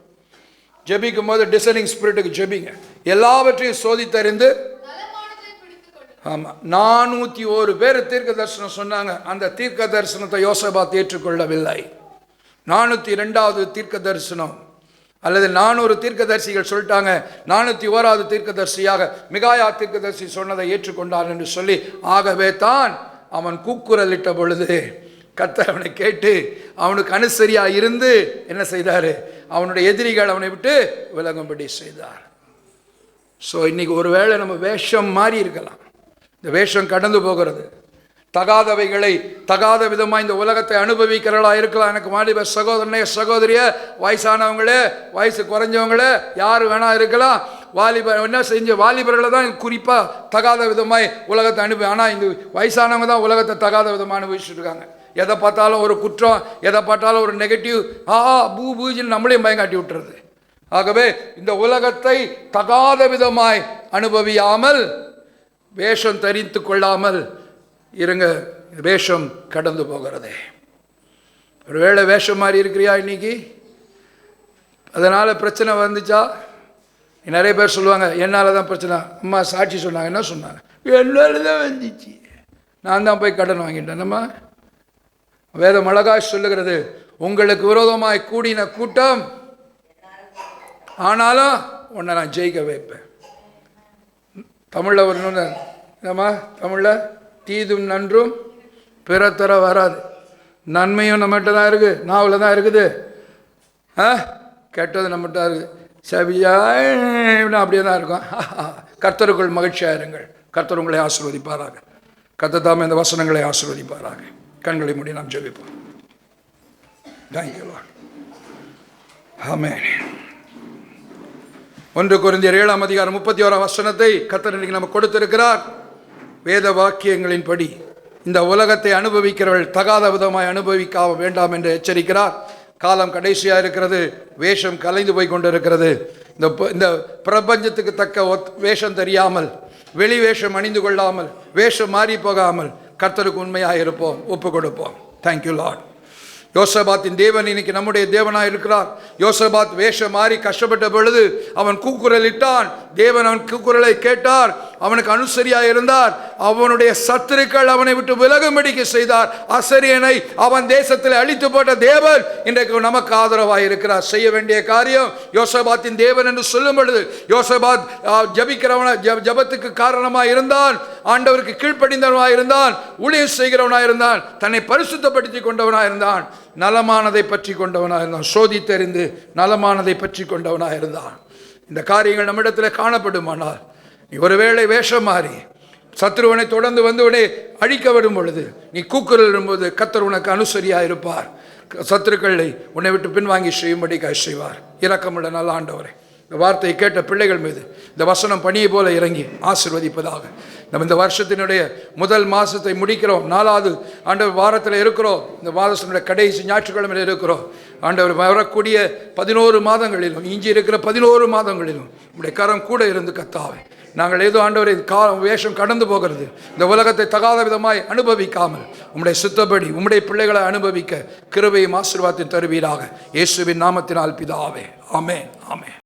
ஜெபிக்கும் போது டிசைனிங் ஸ்பிரிட்டுக்கு ஜெபிங்க. எல்லாவற்றையும் சோதித்தறிந்து. ஆமாம், 401 பேர் தீர்க்க தரிசனம் சொன்னாங்க. அந்த தீர்க்க தரிசனத்தை யோசபாத் ஏற்றுக்கொள்ளவில்லை. 402வது தீர்க்க தரிசனம் அல்லது 400 தீர்க்கதரிசிகள் சொல்லிட்டாங்க. 401வது தீர்க்கதரிசியாக மிகாயா தீர்க்கதரிசி சொன்னதை ஏற்றுக்கொண்டார் என்று சொல்லி, ஆகவே தான் அவன் கூக்குரலிட்ட பொழுது கர்த்தர் அவனை கேட்டு அவனுக்கு அனுசரியாக இருந்து என்ன செய்தார்? அவனுடைய எதிரிகள் அவனை விட்டு விலகும்படி செய்தார். ஸோ இன்னைக்கு ஒருவேளை நம்ம வேஷம் மாறி இருக்கலாம். இந்த வேஷம் கடந்து போகிறது. தகாதவைகளை தகாத விதமாக இந்த உலகத்தை அனுபவிக்கிறவர்களா இருக்கலாம். எனக்கு வாலிப சகோதரனே சகோதரிய, வயசானவங்களே, வயசு குறைஞ்சவங்களே, யார் வேணா இருக்கலாம். வாலிபர் என்ன செஞ்ச வாலிபர்களை தான் குறிப்பாக தகாத விதமாய் உலகத்தை ஆனால் இந்த வயசானவங்க தான் உலகத்தை தகாத விதமாக அனுபவிச்சுட்டு இருக்காங்க. எதை பார்த்தாலும் ஒரு குற்றம், எதை பார்த்தாலும் ஒரு நெகட்டிவ், பூஜின்னு நம்மளையும் பயங்காட்டி விட்டுறது. ஆகவே இந்த உலகத்தை தகாத விதமாய் அனுபவியாமல், வேஷம் தரித்து கொள்ளாமல் இருங்க. வேஷம் கடந்து போகிறதே. ஒருவேளை வேஷம் மாதிரி இருக்கிறியா இன்னைக்கு? அதனால் பிரச்சனை வந்துச்சா? நிறைய பேர் சொல்லுவாங்க, என்னால் தான் பிரச்சனை. அம்மா சாட்சி சொன்னாங்க. என்ன சொன்னாங்க? என்னால் தான் வந்துச்சு, நான் தான் போய் கடன் வாங்கிட்டேன். நம்ம வேதம் அழகாய் சொல்லுகிறது, உங்களுக்கு விரோதமாய் கூடின கூட்டம் ஆனாலும் உன்னை நான் ஜெயிக்க வைப்பேன். தமிழில் ஒரு நம்ம தமிழில் தீதும் நன்றும் பிறத்தர வராது. நன்மையும் நம்மகிட்ட தான் இருக்குது, நாவில் தான் இருக்குது. கெட்டது நம்மகிட்ட தான் இருக்குது. சபியா அப்படியே தான் இருக்கும். கர்த்தருக்குள் மகிழ்ச்சியாக இருங்கள். கர்த்தர் உங்களை ஆசீர்வதிப்பாராக. கர்த்தர் தாமே இந்த வசனங்களை ஆசீர்வதிப்பாராக. கண்களை மூடி நாம் ஜெபிப்போம். Thank you Lord. ஆமென். 1 கொரிந்தியர் 7ஆம் அதிகாரம் 31ஆம் வசனத்தை கர்த்தர் இன்னைக்கு நமக்கு கொடுத்திருக்கிறார். வேத வாக்கியங்களின்படி இந்த உலகத்தை அனுபவிக்கிறவர்கள் தகாத விதமாய் அனுபவிக்க வேண்டாம் என்று எச்சரிக்கிறார். காலம் கடைசியாக இருக்கிறது. வேஷம் கலைந்து போய் கொண்டிருக்கிறது. இந்த பிரபஞ்சத்துக்கு தக்க வேஷம் தெரியாமல், வெளி வேஷம் அணிந்து கொள்ளாமல், வேஷம் மாறி போகாமல் கர்த்தருக்கு உண்மையாக இருப்போம், ஒப்பு கொடுப்போம். Thank you Lord. யோசபாத்தின் தேவன் இன்னைக்கு நம்முடைய தேவனாக இருக்கிறார். யோசபாத் வேஷம் மாறி கஷ்டப்பட்ட பொழுது அவன் கூக்குரலிட்டான். தேவன் அவன் கூக்குரலை கேட்டார். அவனுக்கு அனுசரியாக இருந்தார். அவனுடைய சத்துருக்கள் அவனை விட்டு விலகும்படிக்கு செய்தார். அசரியனை அவன் தேசத்தில் அழித்து போட்ட தேவன் இன்றைக்கு நமக்கு ஆதரவாக இருக்கிறார். செய்ய வேண்டிய காரியம் யோசபாத்தின் தேவன் என்று சொல்லும் பொழுது, யோசபாத் ஜபிக்கிறவன ஜபத்துக்கு காரணமாக இருந்தான், ஆண்டவருக்கு கீழ்ப்படிந்தவனாக இருந்தான், ஊழியம் செய்கிறவனாக இருந்தான், தன்னை பரிசுத்தப்படுத்தி கொண்டவனாக இருந்தான், நலமானதை பற்றி கொண்டவனாக இருந்தான், சோதித்தறிந்து நலமானதை பற்றி கொண்டவனாக இருந்தான். இந்த காரியங்கள் நம்மிடத்தில் காணப்படுமானால், நீ ஒருவேளை வேஷம் மாறி சத்ருவனை தொடர்ந்து வந்து உன்னை அழிக்க விடும் பொழுது, நீ கூக்குரல் வரும்போது கர்த்தர் உனக்கு அனுசரியாக இருப்பார். சத்துருக்களை உன்னை விட்டு பின்வாங்கி செய்யும்படி செய்வார். இரக்கமுள்ள நல்ல ஆண்டவரே, இந்த வார்த்தையை கேட்ட பிள்ளைகள் மீது இந்த வசனம் பணியை போல இறங்கி ஆசீர்வதிப்பதாக. நம்ம இந்த வருஷத்தினுடைய முதல் மாதத்தை முடிக்கிறோம். 4வது ஆண்டவர் வாரத்தில் இருக்கிறோம். இந்த மாதத்தினுடைய கடைசி ஞாயிற்றுக்கிழமையில் இருக்கிறோம். ஆண்டவர் வரக்கூடிய 11 மாதங்களிலும், இஞ்சி இருக்கிற 11 மாதங்களிலும் உங்களுடைய கரம் கூட இருந்து கத்தாவே. நாங்கள் ஏதோ ஆண்டவரை வேஷம் கடந்து போகிறது, இந்த உலகத்தை தகாத விதமாய் அனுபவிக்காமல் உம்முடைய சுத்தப்படி உம்முடைய பிள்ளைகளை அனுபவிக்க கிருபையும் ஆசீர்வாதத்தையும் தருவீராக. இயேசுவின் நாமத்தினால் பிதாவே. ஆமென், ஆமென்.